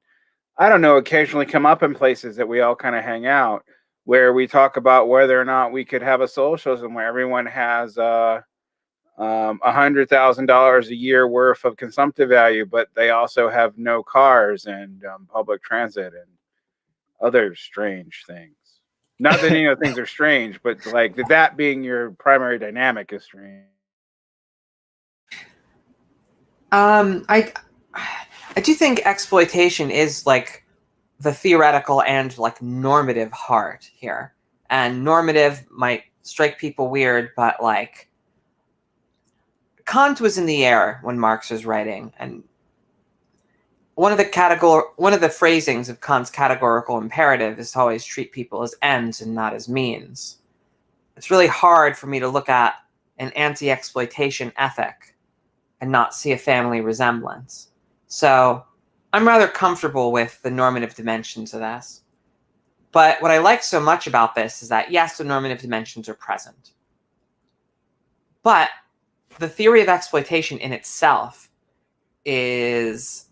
I don't know, occasionally come up in places that we all kind of hang out, where we talk about whether or not we could have a socialism where everyone has $100,000 a year worth of consumptive value, but they also have no cars and public transit and other strange things. Not that any of the things are strange, but like that being your primary dynamic is strange. I I do think exploitation is like the theoretical and like normative heart here. And normative might strike people weird, but like Kant was in the air when Marx was writing, and one of the phrasings of Kant's categorical imperative is to always treat people as ends and not as means. It's really hard for me to look at an anti-exploitation ethic and not see a family resemblance. So I'm rather comfortable with the normative dimensions of this. But what I like so much about this is that, yes, the normative dimensions are present. But the theory of exploitation in itself it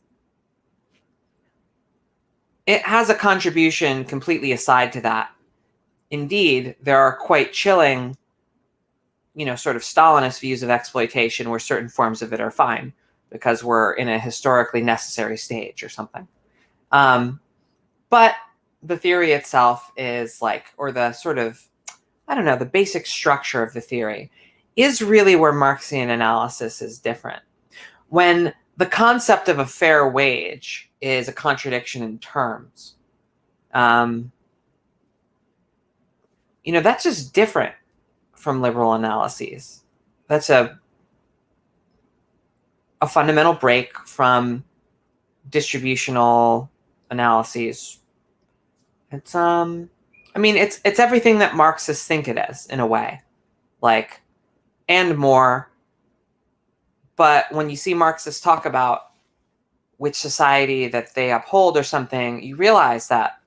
has a contribution completely aside to that. Indeed, there are quite chilling, sort of Stalinist views of exploitation where certain forms of it are fine because we're in a historically necessary stage or something. But the theory itself is or the sort of, the basic structure of the theory is really where Marxian analysis is different. When the concept of a fair wage is a contradiction in terms, that's just different from liberal analyses. That's a fundamental break from distributional analyses. It's it's everything that Marxists think it is in a way, and more. But when you see Marxists talk about which society that they uphold or something, you realize that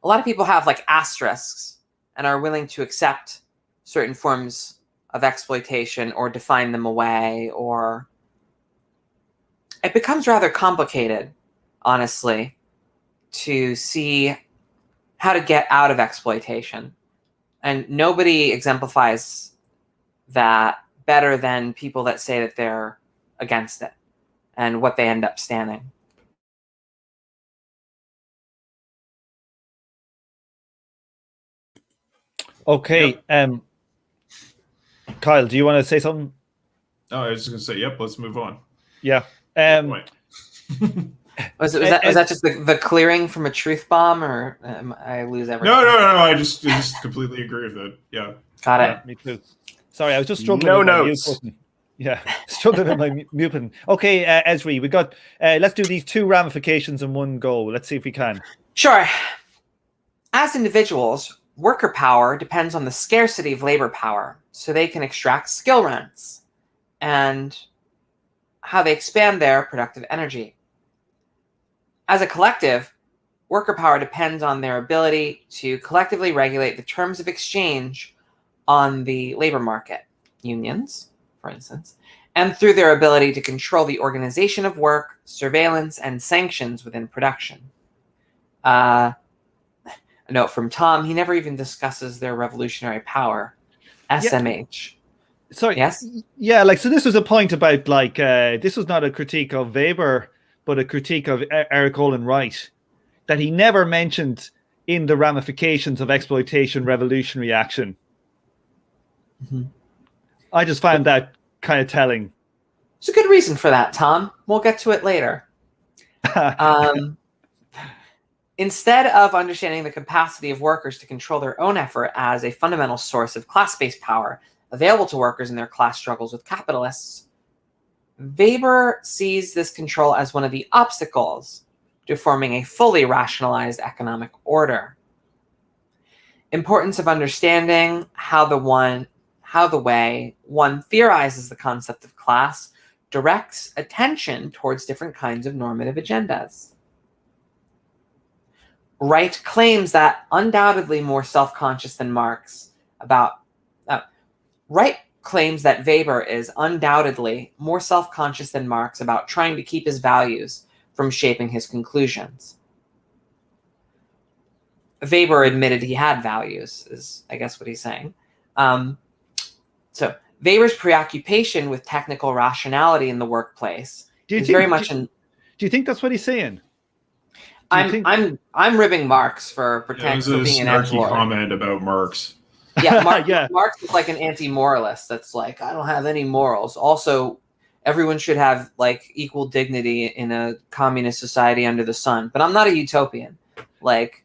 a lot of people have asterisks and are willing to accept certain forms of exploitation or define them away, or it becomes rather complicated, honestly, to see how to get out of exploitation. And nobody exemplifies that better than people that say that they're against it and what they end up standing. Okay. Kyle, do you want to say something? Oh, I was just going to say, yep, let's move on. Yeah. Was that just the clearing from a truth bomb, or I lose everything? No. I just completely agree with it. Yeah. Got it. Yeah, me too. Sorry, I was just struggling No with my mute notes. button. Yeah, struggling with my mute button. Okay, Esri, we got. Let's do these two ramifications in one go. Let's see if we can. Sure. As individuals, worker power depends on the scarcity of labor power, so they can extract skill rents and how they expand their productive energy. As a collective, worker power depends on their ability to collectively regulate the terms of exchange on the labor market, unions, for instance, and through their ability to control the organization of work, surveillance, and sanctions within production. A note from Tom, he never even discusses their revolutionary power, SMH. Sorry. Yes? Yeah, so this was a point about this was not a critique of Weber, but a critique of Eric Olin Wright, that he never mentioned in the ramifications of exploitation revolutionary action. Mm-hmm. I just found that kind of telling. There's a good reason for that, Tom. We'll get to it later. Instead of understanding the capacity of workers to control their own effort as a fundamental source of class-based power available to workers in their class struggles with capitalists, Weber sees this control as one of the obstacles to forming a fully rationalized economic order. Importance of understanding how the way one theorizes the concept of class directs attention towards different kinds of normative agendas. Wright claims that undoubtedly more self-conscious than Marx about Wright claims that Weber is undoubtedly more self-conscious than Marx about trying to keep his values from shaping his conclusions. Weber admitted he had values, is I guess what he's saying. So Weber's preoccupation with technical rationality in the workplace is very much in. Do you think that's what he's saying? I'm ribbing Marx for pretending for being an snarky comment about Marx. Yeah, Marx is like an anti-moralist that's like, I don't have any morals. Also, everyone should have like equal dignity in a communist society under the sun. But I'm not a utopian. Like,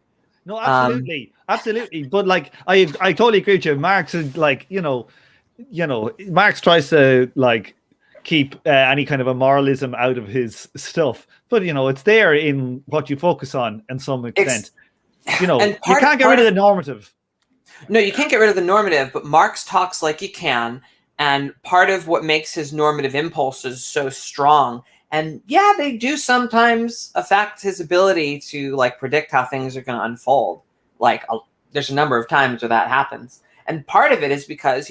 No, absolutely, absolutely. But like, I totally agree with you. Marx is like, Marx tries to like keep any kind of a moralism out of his stuff, but it's there in what you focus on in some extent. and you can't get rid of the normative. No, you can't get rid of the normative, but Marx talks like you can, and part of what makes his normative impulses so strong, and yeah, they do sometimes affect his ability to like predict how things are going to unfold. Like, there's a number of times where that happens, and part of it is because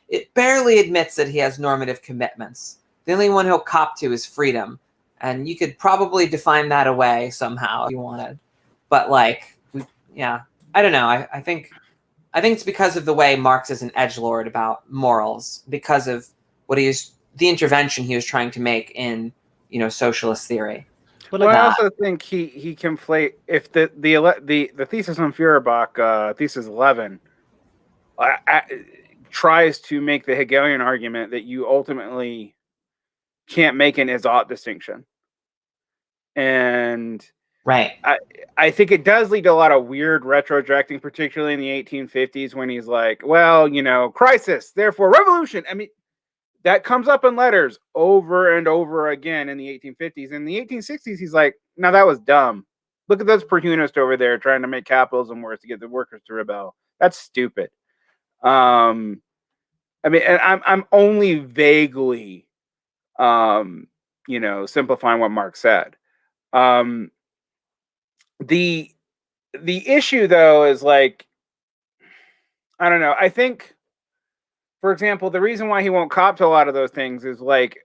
it barely admits that he has normative commitments. The only one he'll cop to is freedom, and you could probably define that away somehow if you wanted. But like, yeah, I don't know. I think it's because of the way Marx is an edgelord about morals, because of the intervention he was trying to make in, socialist theory. But I also think he conflate if the thesis on Feuerbach, thesis 11, tries to make the Hegelian argument that you ultimately can't make an is-ought distinction, and right. I think it does lead to a lot of weird retrojecting, particularly in the 1850s when he's like, well, crisis, therefore revolution. I mean, that comes up in letters over and over again in the 1850s. In the 1860s, he's like, no, that was dumb. Look at those prehunists over there trying to make capitalism worse to get the workers to rebel. That's stupid. I mean, and I'm only vaguely, simplifying what Marx said. The issue though is like, I don't know. I think, for example, the reason why he won't cop to a lot of those things is like,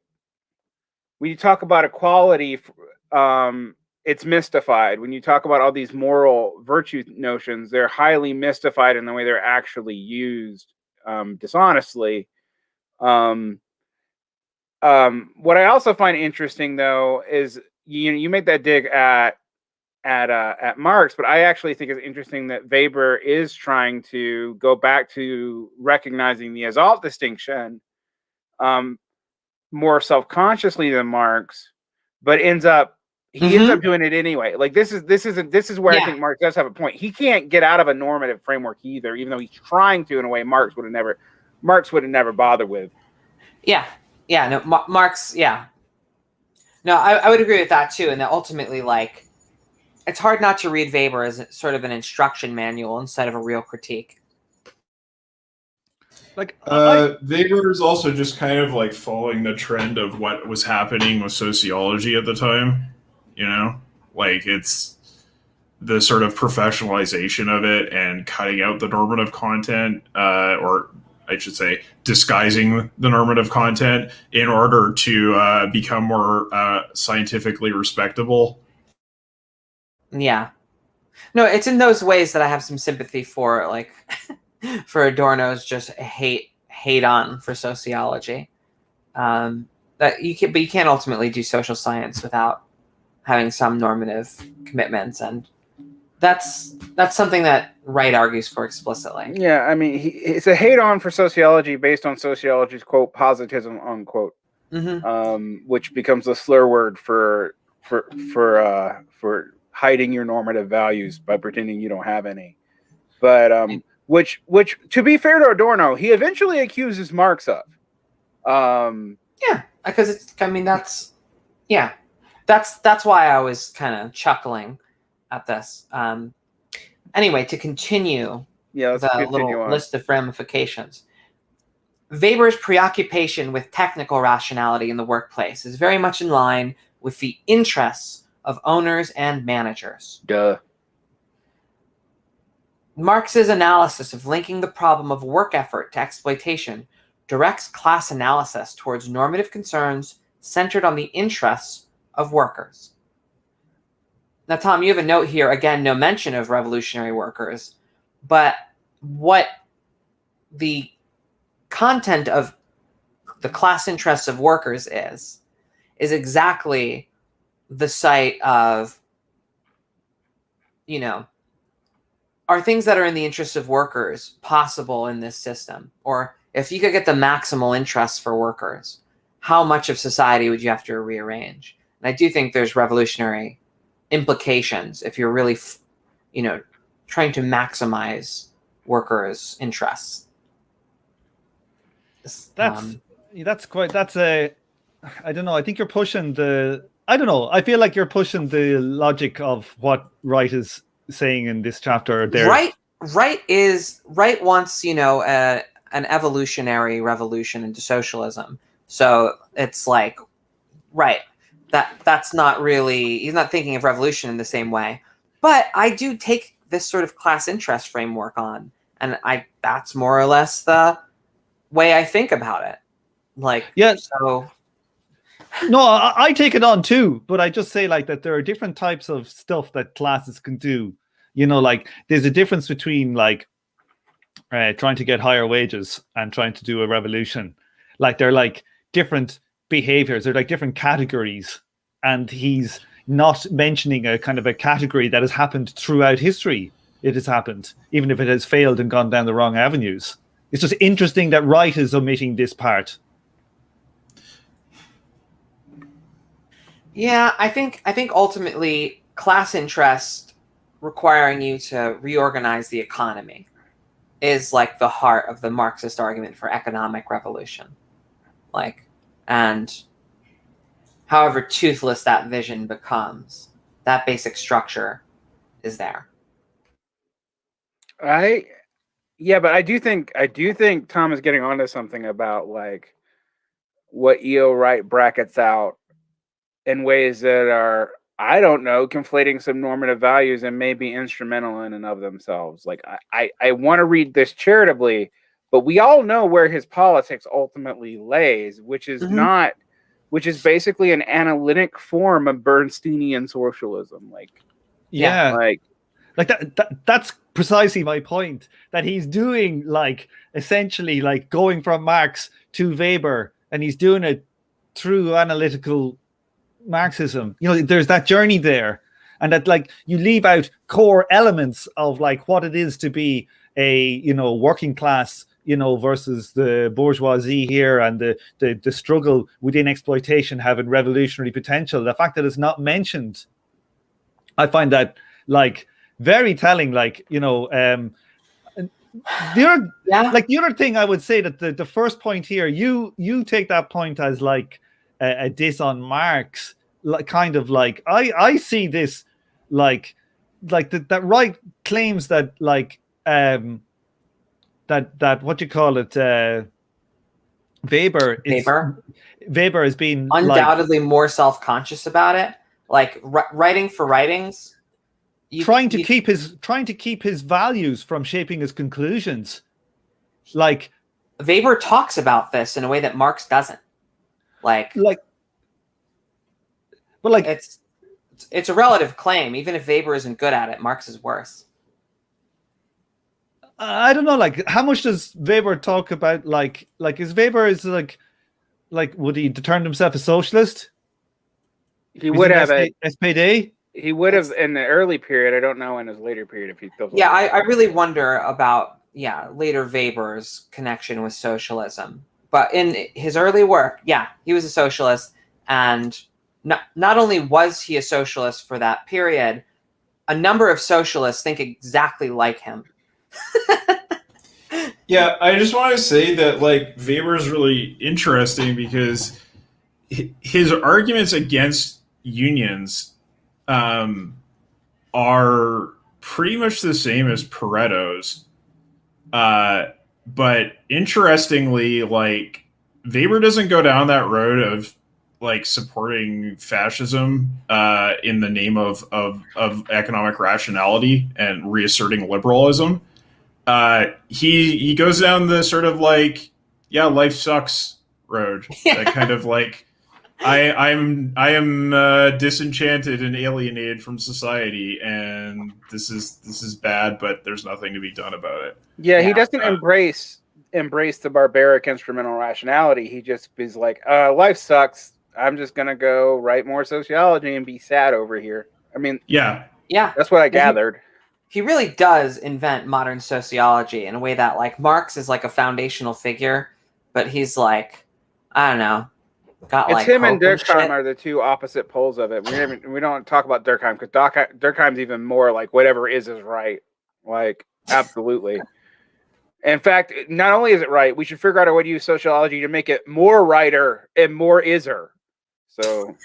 when you talk about equality, it's mystified. When you talk about all these moral virtue notions, they're highly mystified in the way they're actually used dishonestly. What I also find interesting though is you make that dig at Marx, but I actually think it's interesting that Weber is trying to go back to recognizing the is-ought distinction more self-consciously than Marx, but ends up doing it anyway. Like this is where I think Marx does have a point. He can't get out of a normative framework either, even though he's trying to in a way Marx would have never bothered with. Marx. No, I would agree with that too, and that ultimately, like, it's hard not to read Weber as sort of an instruction manual instead of a real critique. Like, Weber is also just kind of like following the trend of what was happening with sociology at the time. Like it's the sort of professionalization of it and cutting out the normative content, or I should say, disguising the normative content in order to become more scientifically respectable. Yeah. No, it's in those ways that I have some sympathy for, like, for Adorno's just hate on for sociology. But you can't ultimately do social science without having some normative commitments, and that's something that Wright argues for explicitly. Yeah, I mean, it's a hate on for sociology based on sociology's quote positivism unquote, which becomes a slur word for hiding your normative values by pretending you don't have any. But which to be fair to Adorno, he eventually accuses Marx of. Because that's why I was kind of chuckling at this. Anyway, to continue the little list of ramifications. Weber's preoccupation with technical rationality in the workplace is very much in line with the interests of owners and managers. Duh. Marx's analysis of linking the problem of work effort to exploitation directs class analysis towards normative concerns centered on the interests of workers. Now, Tom, you have a note here, again, no mention of revolutionary workers, but what the content of the class interests of workers is exactly the site of, are things that are in the interests of workers possible in this system? Or if you could get the maximal interest for workers, how much of society would you have to rearrange? And I do think there's revolutionary implications if you're really, trying to maximize workers' interests. That's a, I don't know. I think you're pushing I don't know. I feel like you're pushing the logic of what Wright is saying in this chapter there. Wright wants, an evolutionary revolution into socialism. So it's like, right, that's not really, he's not thinking of revolution in the same way. But I do take this sort of class interest framework on, and that's more or less the way I think about it. Like, yeah. So no, I take it on too, but I just say like that there are different types of stuff that classes can do. Like there's a difference between like trying to get higher wages and trying to do a revolution. Like they're like different behaviors, they're like different categories, and he's not mentioning a kind of a category that has happened throughout history. It has happened, even if it has failed and gone down the wrong avenues. It's just interesting that Wright is omitting this part. Yeah, I think ultimately class interest requiring you to reorganize the economy is like the heart of the Marxist argument for economic revolution. Like, and however toothless that vision becomes, that basic structure is there. But I do think Tom is getting onto something about like what E.O. Wright brackets out in ways that are, I don't know, conflating some normative values and may be instrumental in and of themselves. Like I want to read this charitably, but we all know where his politics ultimately lays, which is which is basically an analytic form of Bernsteinian socialism. Like, that's precisely my point, that he's doing like essentially like going from Marx to Weber, and he's doing it through analytical Marxism. There's that journey there, and that like you leave out core elements of like what it is to be a working class versus the bourgeoisie here, and the struggle within exploitation having revolutionary potential. The fact that it's not mentioned, I find that like very telling. Like the other thing I would say, that the first point here, you take that point as like a diss on Marx, like kind of like I see this like that Wright claims that like that what you call it, Weber is being undoubtedly more self-conscious about it, like writing for writings, trying to keep his values from shaping his conclusions. Like Weber talks about this in a way that Marx doesn't. But it's a relative claim. Even if Weber isn't good at it, Marx is worse. I don't know. Like, how much does Weber talk about? Like is Weber is like would he term himself a socialist? He would have SPD. He would have in the early period. I don't know in his later period if he feels. Yeah, I really wonder about later Weber's connection with socialism. But in his early work, he was a socialist, and not only was he a socialist for that period, a number of socialists think exactly like him. Yeah, I just want to say that like Weber is really interesting because his arguments against unions are pretty much the same as Pareto's. But interestingly, like Weber doesn't go down that road of like supporting fascism in the name of economic rationality and reasserting liberalism. He goes down the sort of like, life sucks road. That kind of like, I am disenchanted and alienated from society, and this is bad, but there's nothing to be done about it. Yeah, he doesn't embrace the barbaric instrumental rationality. He just is like, life sucks. I'm just gonna go write more sociology and be sad over here. I mean, that's what I gathered. He really does invent modern sociology in a way that like Marx is like a foundational figure, but he's like, I don't know, got It's like him and hope and Durkheim shit. are the two opposite poles of it. We don't talk about Durkheim because Durkheim's even more like whatever is right. Like absolutely. In fact, not only is it right, we should figure out a way to use sociology to make it more righter and more iser. So,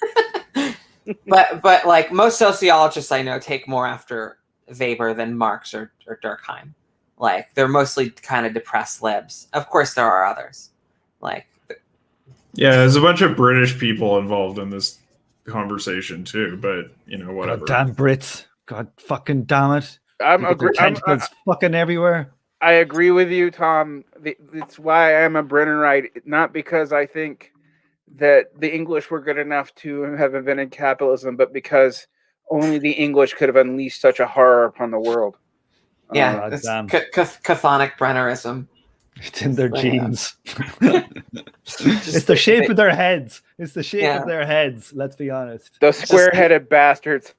but like most sociologists I know take more after Weber than Marx or Durkheim. Like they're mostly kind of depressed libs. Of course, there are others. Like, Yeah, there's a bunch of British people involved in this conversation too, but whatever. God damn Brits. God fucking damn it. I'm They get their tentacles fucking everywhere. I agree with you, Tom. It's why I'm a Brennanite, not because I think that the English were good enough to have invented capitalism, but because only the English could have unleashed such a horror upon the world. yeah, God it's damn. chthonic Brennerism. It's in their genes. Just It's the shape of their heads. It's the shape Yeah. of their heads. Let's be honest. Those square-headed bastards.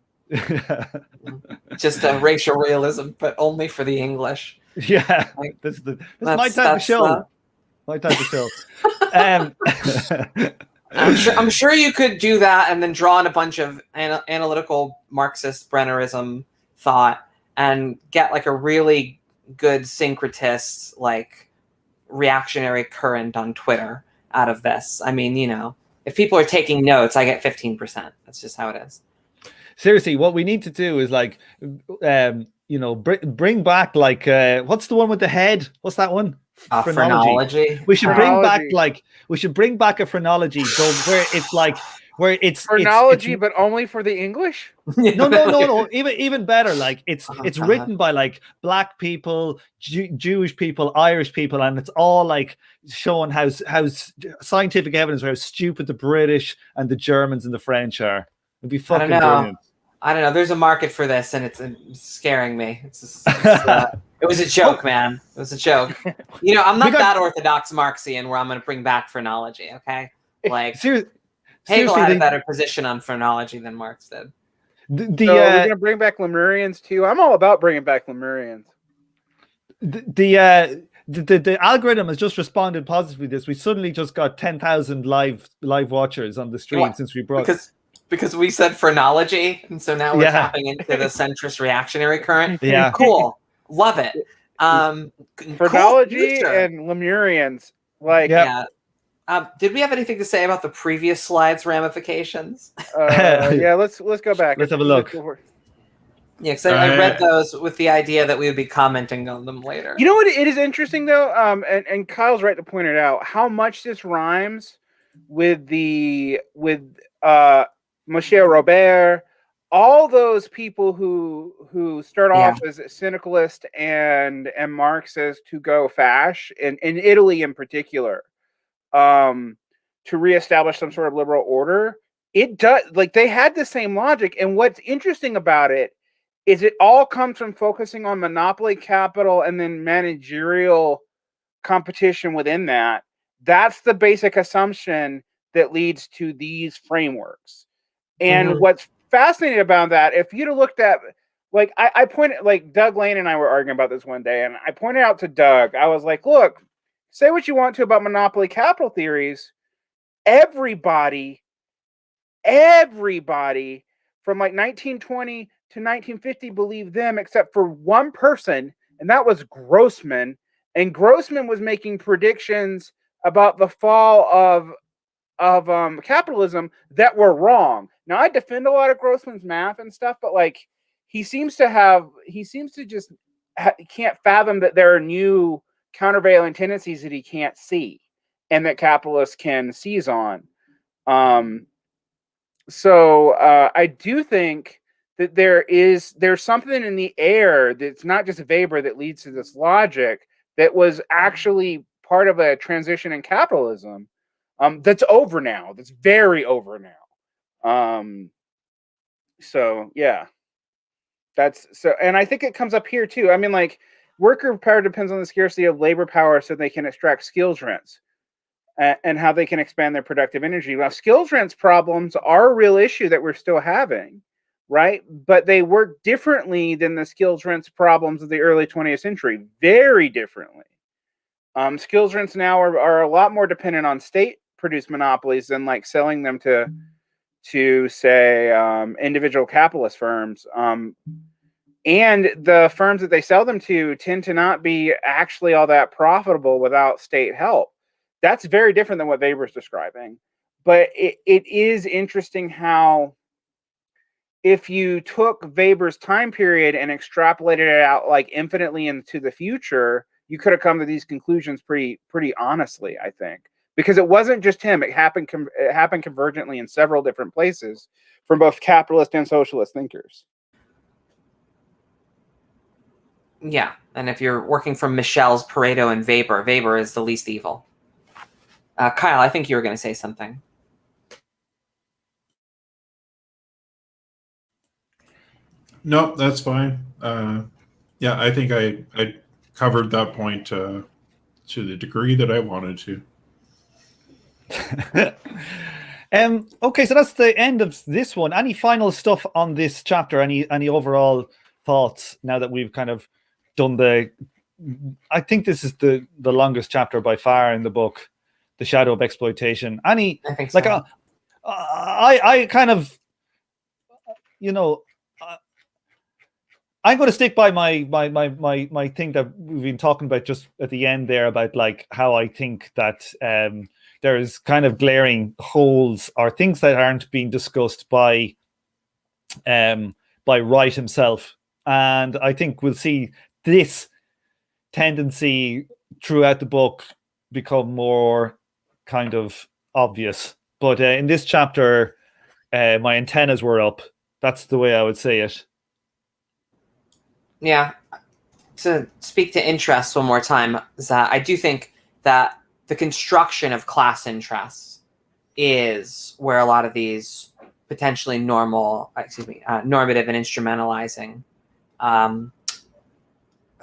just a racial realism, but only for the English. Yeah, Like, this is my type of show. My type of show. I'm sure you could do that and then draw on a bunch of analytical Marxist Brennerism thought and get like a really good syncretist, like reactionary current on Twitter out of this. I mean, if people are taking notes, I get 15%. That's just how it is. Seriously, what we need to do is like, bring back like, what's the one with the head? What's that one? Phrenology. We should Phrenology. bring back a phrenology where it's phrenology, but only for the English. No. Even better. Like it's God. written by like black people, Jewish people, Irish people, and it's all like showing how scientific evidence for how stupid the British and the Germans and the French are. It'd be fucking brilliant. I don't know. There's a market for this, and it's scaring me. It was a joke, man. It was a joke. I'm not that orthodox Marxian where I'm going to bring back phrenology. Okay, like Hegel had a better position on phrenology than Marx did. So we're going to bring back Lemurians too. I'm all about bringing back Lemurians. The algorithm has just responded positively to this. We suddenly just got 10,000 live watchers on the stream since we brought because we said phrenology, and so now we're tapping into the centrist reactionary current. Yeah, cool, love it. Phrenology and Lemurians, like did we have anything to say about the previous slides' ramifications? Let's go back. Let's have a look. Yeah, because I read those with the idea that we would be commenting on them later. You know what? It is interesting though, and Kyle's right to point it out. How much this rhymes with Michel Robert, all those people who start off as syndicalist and Marxist who go fash in Italy in particular, to reestablish some sort of liberal order. It does, like, they had the same logic, and what's interesting about it is it all comes from focusing on monopoly capital and then managerial competition within that. That's the basic assumption that leads to these frameworks. And what's fascinating about that, if you'd have looked at, like, I pointed, like, Doug Lane and I were arguing about this one day, and I pointed out to Doug, I was like, look, say what you want to about monopoly capital theories. Everybody from like 1920 to 1950 believed them except for one person, and that was Grossman. And Grossman was making predictions about the fall of capitalism that were wrong. Now, I defend a lot of Grossman's math and stuff, but like he seems to just can't fathom that there are new countervailing tendencies that he can't see and that capitalists can seize on. So I do think that there's something in the air that's not just Weber that leads to this logic that was actually part of a transition in capitalism that's over now. That's very over now. So yeah, and I think it comes up here too. I mean, like, worker power depends on the scarcity of labor power, so they can extract skills rents and how they can expand their productive energy. Well, skills rents problems are a real issue that we're still having, right? But they work differently than the skills rents problems of the early 20th century, very differently. Skills rents now are a lot more dependent on state mass-produced monopolies than like selling them to say individual capitalist firms. And the firms that they sell them to tend to not be actually all that profitable without state help. That's very different than what Weber's describing. But it is interesting how if you took Weber's time period and extrapolated it out like infinitely into the future, you could have come to these conclusions pretty honestly, I think. Because it wasn't just him. It happened convergently in several different places from both capitalist and socialist thinkers. Yeah, and if you're working from Michel's Pareto and Weber is the least evil. Kyle, I think you were going to say something. No, that's fine. Yeah, I think I covered that point to the degree that I wanted to. Okay, so that's the end of this one. Any final stuff on this chapter? Any overall thoughts now that we've kind of done I think this is the longest chapter by far in the book, The Shadow of Exploitation. I think so. Like I kind of, I'm going to stick by my thing that we've been talking about just at the end there about like how I think that there's kind of glaring holes or things that aren't being discussed by Wright himself, and I think we'll see this tendency throughout the book become more kind of obvious. But in this chapter, my antennas were up. That's the way I would say it. Yeah. To speak to interests one more time, is that I do think that the construction of class interests is where a lot of these potentially normative and instrumentalizing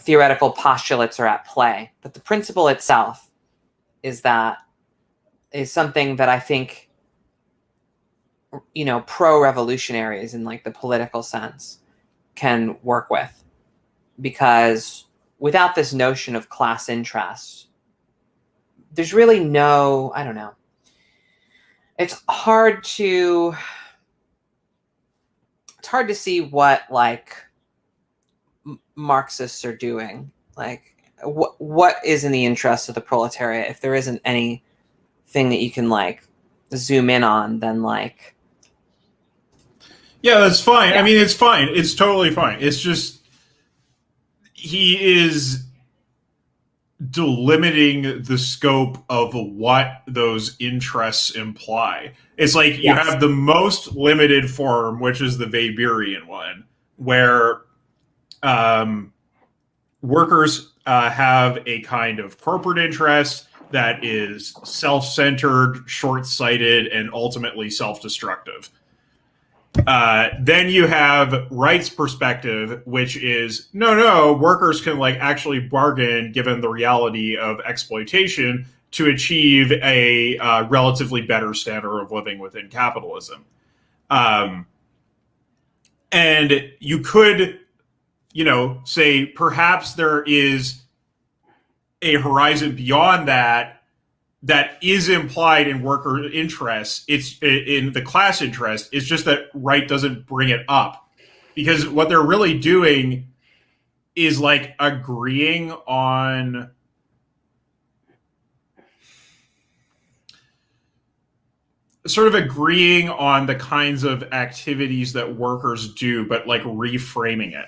theoretical postulates are at play. But the principle itself is something that I think, pro-revolutionaries in like the political sense can work with. Because without this notion of class interest, there's really no, I don't know. It's hard to see what like Marxists are doing. Like what is in the interest of the proletariat if there isn't anything that you can like zoom in on, then like. Yeah, that's fine. Yeah. I mean, it's fine. It's totally fine. It's just he is delimiting the scope of what those interests imply. It's like you have the most limited form, which is the Weberian one, where workers have a kind of corporate interest that is self-centered, short-sighted, and ultimately self-destructive. Then you have Wright's perspective, which is no, workers can like actually bargain given the reality of exploitation to achieve a relatively better standard of living within capitalism. And you could, say perhaps there is a horizon beyond that is implied in worker interests. It's in the class interest. It's just that Wright doesn't bring it up, because what they're really doing is like agreeing on the kinds of activities that workers do, but like reframing it.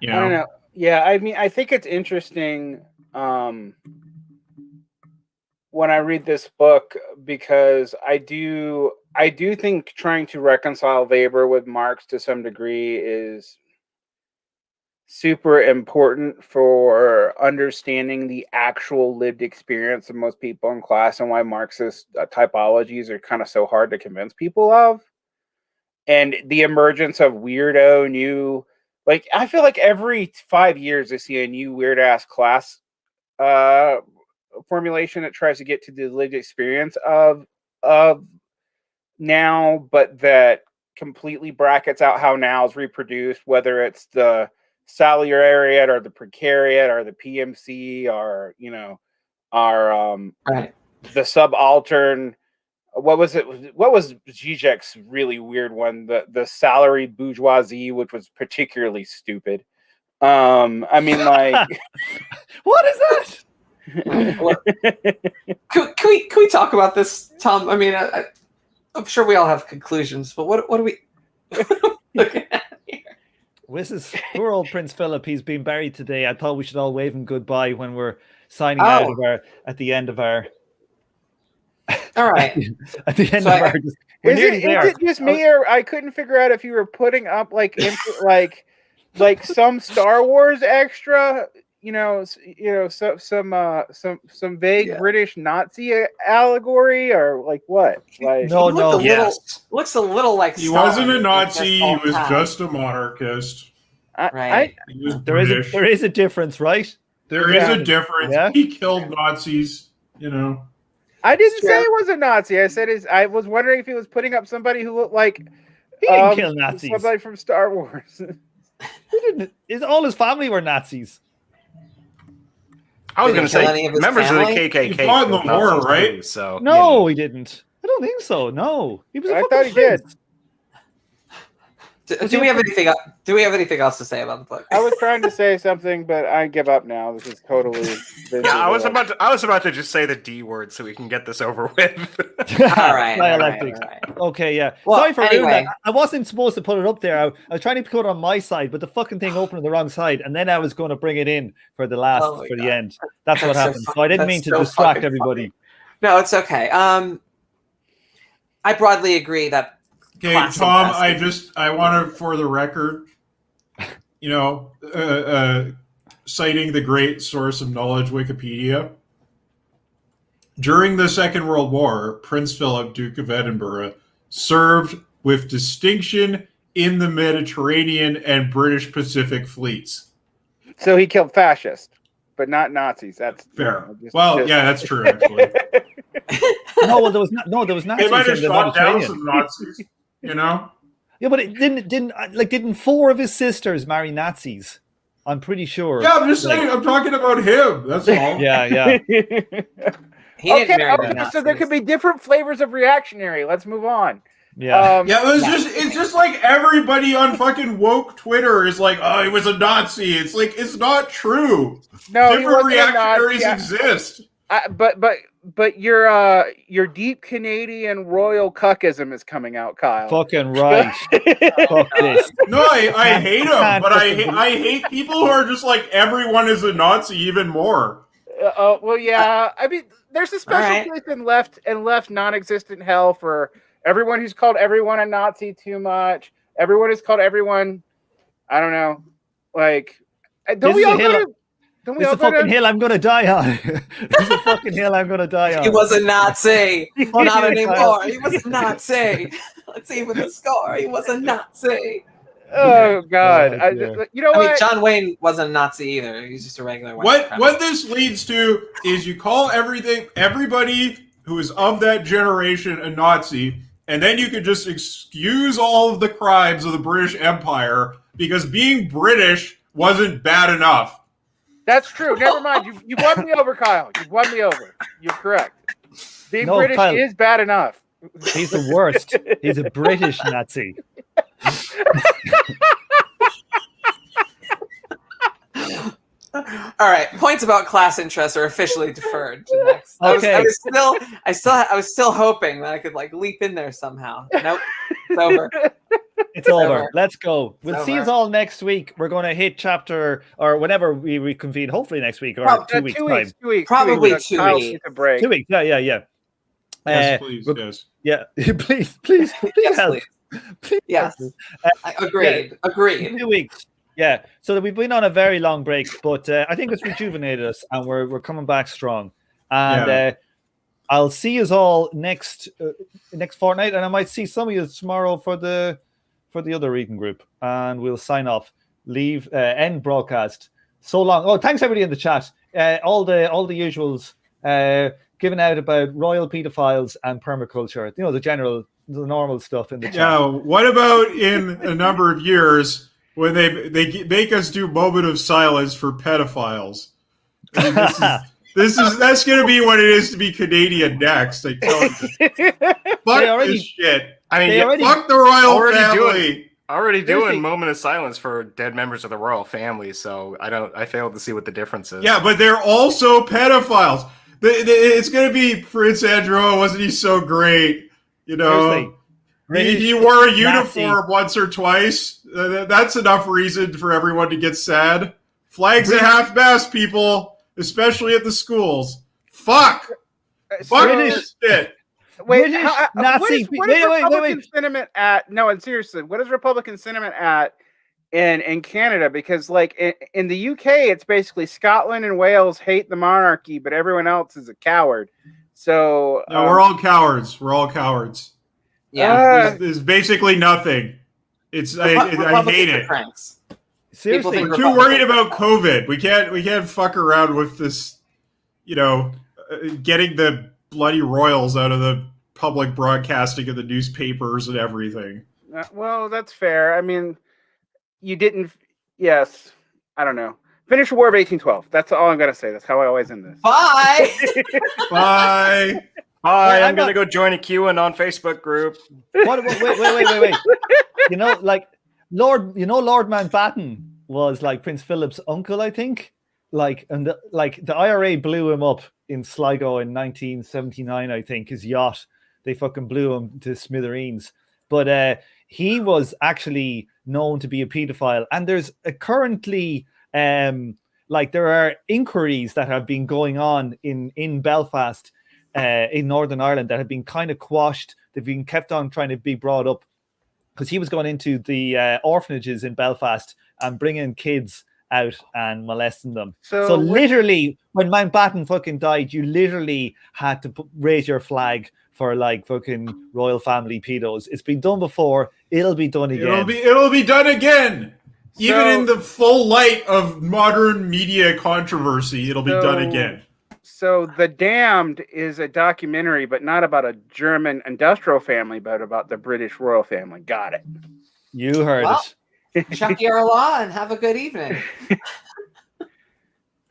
I don't know. Yeah, I mean, I think it's interesting when I read this book, because I do think trying to reconcile Weber with Marx to some degree is super important for understanding the actual lived experience of most people in class, and why Marxist typologies are kind of so hard to convince people of. And the emergence of weirdo new, like, I feel like every 5 years I see a new weird ass class formulation that tries to get to the lived experience of now, but that completely brackets out how now is reproduced, whether it's the salariat or the precariat or the PMC or Right. the subaltern. What was it? What was Zizek's really weird one? The salaried bourgeoisie, which was particularly stupid. I mean, like, What is that? Can we talk about this, Tom? I mean, I'm sure we all have conclusions, but what are we looking at here? This is poor old Prince Philip. He's been buried today. I thought we should all wave him goodbye when we're signing out of at the end of our. All right. At the end So of our. We're nearly Is there. it just me, or I couldn't figure out if you were putting up like some Star Wars extra, some vague British Nazi allegory, or like what? Like No, looks a little like He wasn't a Stalin, Nazi. like, He was just a monarchist. right. He was there British. is a difference, right? There is a difference. Yeah. He killed Nazis. I didn't say he was a Nazi. I said I was wondering if he was putting up somebody who looked like He didn't kill Nazis. somebody from Star Wars. He didn't. All his family were Nazis. I was Did going he to kill any say of his members of the family? KKK. He fought in the killed war, Nazis right? too, so No, he didn't. I don't think so. No, he was. I thought he did. Do we have anything? Do we have anything else to say about the book? I was trying to say something, but I give up now. This is totally. Yeah, I was about to just say the D word so we can get this over with. All right. Dialectics. Okay, yeah. Well, Sorry for anyway. ruining that. I wasn't supposed to put it up there. I was trying to put it on my side, but the fucking thing opened on the wrong side, and then I was going to bring it in for the last Oh my for the God. end. That's what That's so happened. So I didn't that's mean to so distract fucking everybody. No, it's okay. I broadly agree that. Okay, Class Tom, investment. I want to, for the record, citing the great source of knowledge, Wikipedia. During the Second World War, Prince Philip, Duke of Edinburgh, served with distinction in the Mediterranean and British Pacific fleets. So he killed fascists, but not Nazis. That's Fair. Yeah, that's true, actually. There was Nazis They might have in the shot down Mediterranean. some Nazis, Yeah, but it didn't four of his sisters marry Nazis? I'm pretty sure. Yeah, I'm just saying, I'm talking about him. That's all. Yeah. He didn't marry the So Nazis. there could be different flavors of reactionary. Let's move on. Yeah. It's just like everybody on fucking woke Twitter is like, oh, he was a Nazi. It's like, it's not true. No, he Different wasn't a reactionaries Nazi. exist. But your deep Canadian royal cuckism is coming out, Kyle. Fucking right. Fuck this. No, I hate him, Can't but fucking- I hate people who are just like, everyone is a Nazi even more. Well, yeah. I mean, there's a special Alright. place in left non-existent hell for everyone who's called everyone a Nazi too much. Everyone who's called everyone, I don't know, like. Don't This we is a all hill- go to? Don't we It's all the go fucking to? hill I'm gonna die on. It's the fucking hill I'm gonna die on. He was a Nazi. Oh, Not yeah, anymore. Kyle. He was a Nazi. Let's even the score. He was a Nazi. Oh God! Oh, dear. You know I mean, what? John Wayne wasn't a Nazi either. He's just a regular white What this leads to is you call everybody who is of that generation a Nazi, and then you could just excuse all of the crimes of the British Empire because being British wasn't bad enough. That's true. Never mind. You won me over, Kyle. You won me over. You're correct. Being No, British Kyle. is bad enough. He's the worst. He's a British Nazi. All right, points about class interests are officially deferred to next. Okay. I was still hoping that I could like leap in there somehow. Nope, it's over. It's over. over. Let's go. We'll see over. us all next week. We're going to hit chapter, or whenever we reconvene, hopefully next week or Prob- 2 weeks' time. 2 weeks. Probably 2 2 weeks. weeks. Take a break. 2 weeks. Yeah. Yes, please. we're- Yes. Yeah. please Yes, help. please. Please Yes. help. Agreed. Agreed. 2 weeks. Yeah. So that we've been on a very long break, but I think it's rejuvenated us, and we're coming back strong. And I'll see us all next fortnight, and I might see some of you tomorrow for the other reading group, and we'll sign off. End broadcast. So long. Oh, thanks everybody in the chat. All the usuals given out about royal pedophiles and permaculture. The normal stuff in the chat. Yeah. What about in a number of years when they make us do moment of silence for pedophiles? I mean, That's going to be what it is to be Canadian next. I tell you. Fuck this shit. I mean, fuck the royal family. Already Seriously. doing moment of silence for dead members of the royal family, so I failed to see what the difference is. Yeah, but they're also pedophiles. It's going to be Prince Andrew. Oh, wasn't he so great? You know, he wore a uniform once or twice. That's enough reason for everyone to get sad. Flags at half-mast, people, especially at the schools. Fuck this shit. Wait, British what Nazi. is Republican sentiment at? No, and seriously, what is Republican sentiment at in Canada? Because like in the UK, it's basically Scotland and Wales hate the monarchy, but everyone else is a coward. So No, we're all cowards. We're all cowards. Yeah. There's basically nothing. It's I hate it. Pranks. Seriously, We're too worried about COVID. We can't fuck around with this. You know, getting the bloody royals out of the public broadcasting of the newspapers and everything. Well, that's fair. I mean, you didn't. Yes, I don't know. Finish the War of 1812. That's all I'm gonna say. That's how I always end this. Bye. Bye. Hi, I'm gonna go join a QAnon Facebook group. Wait. You know, like Lord Mountbatten was like Prince Philip's uncle, I think. And the IRA blew him up in Sligo in 1979, I think, his yacht. They fucking blew him to smithereens. But he was actually known to be a paedophile. And there's currently there are inquiries that have been going on in Belfast, in Northern Ireland, that have been kind of quashed. They've been kept on trying to be brought up because he was going into the orphanages in Belfast and bringing kids out and molesting them. So literally, when Mountbatten fucking died, you literally had to raise your flag for like fucking royal family pedos. It's been done before. It'll be done again. It'll be done again. Even in the full light of modern media controversy, it'll be done again. So The Damned is a documentary, but not about a German industrial family, but about the British royal family. Got it. You heard it. Check your law and have a good evening.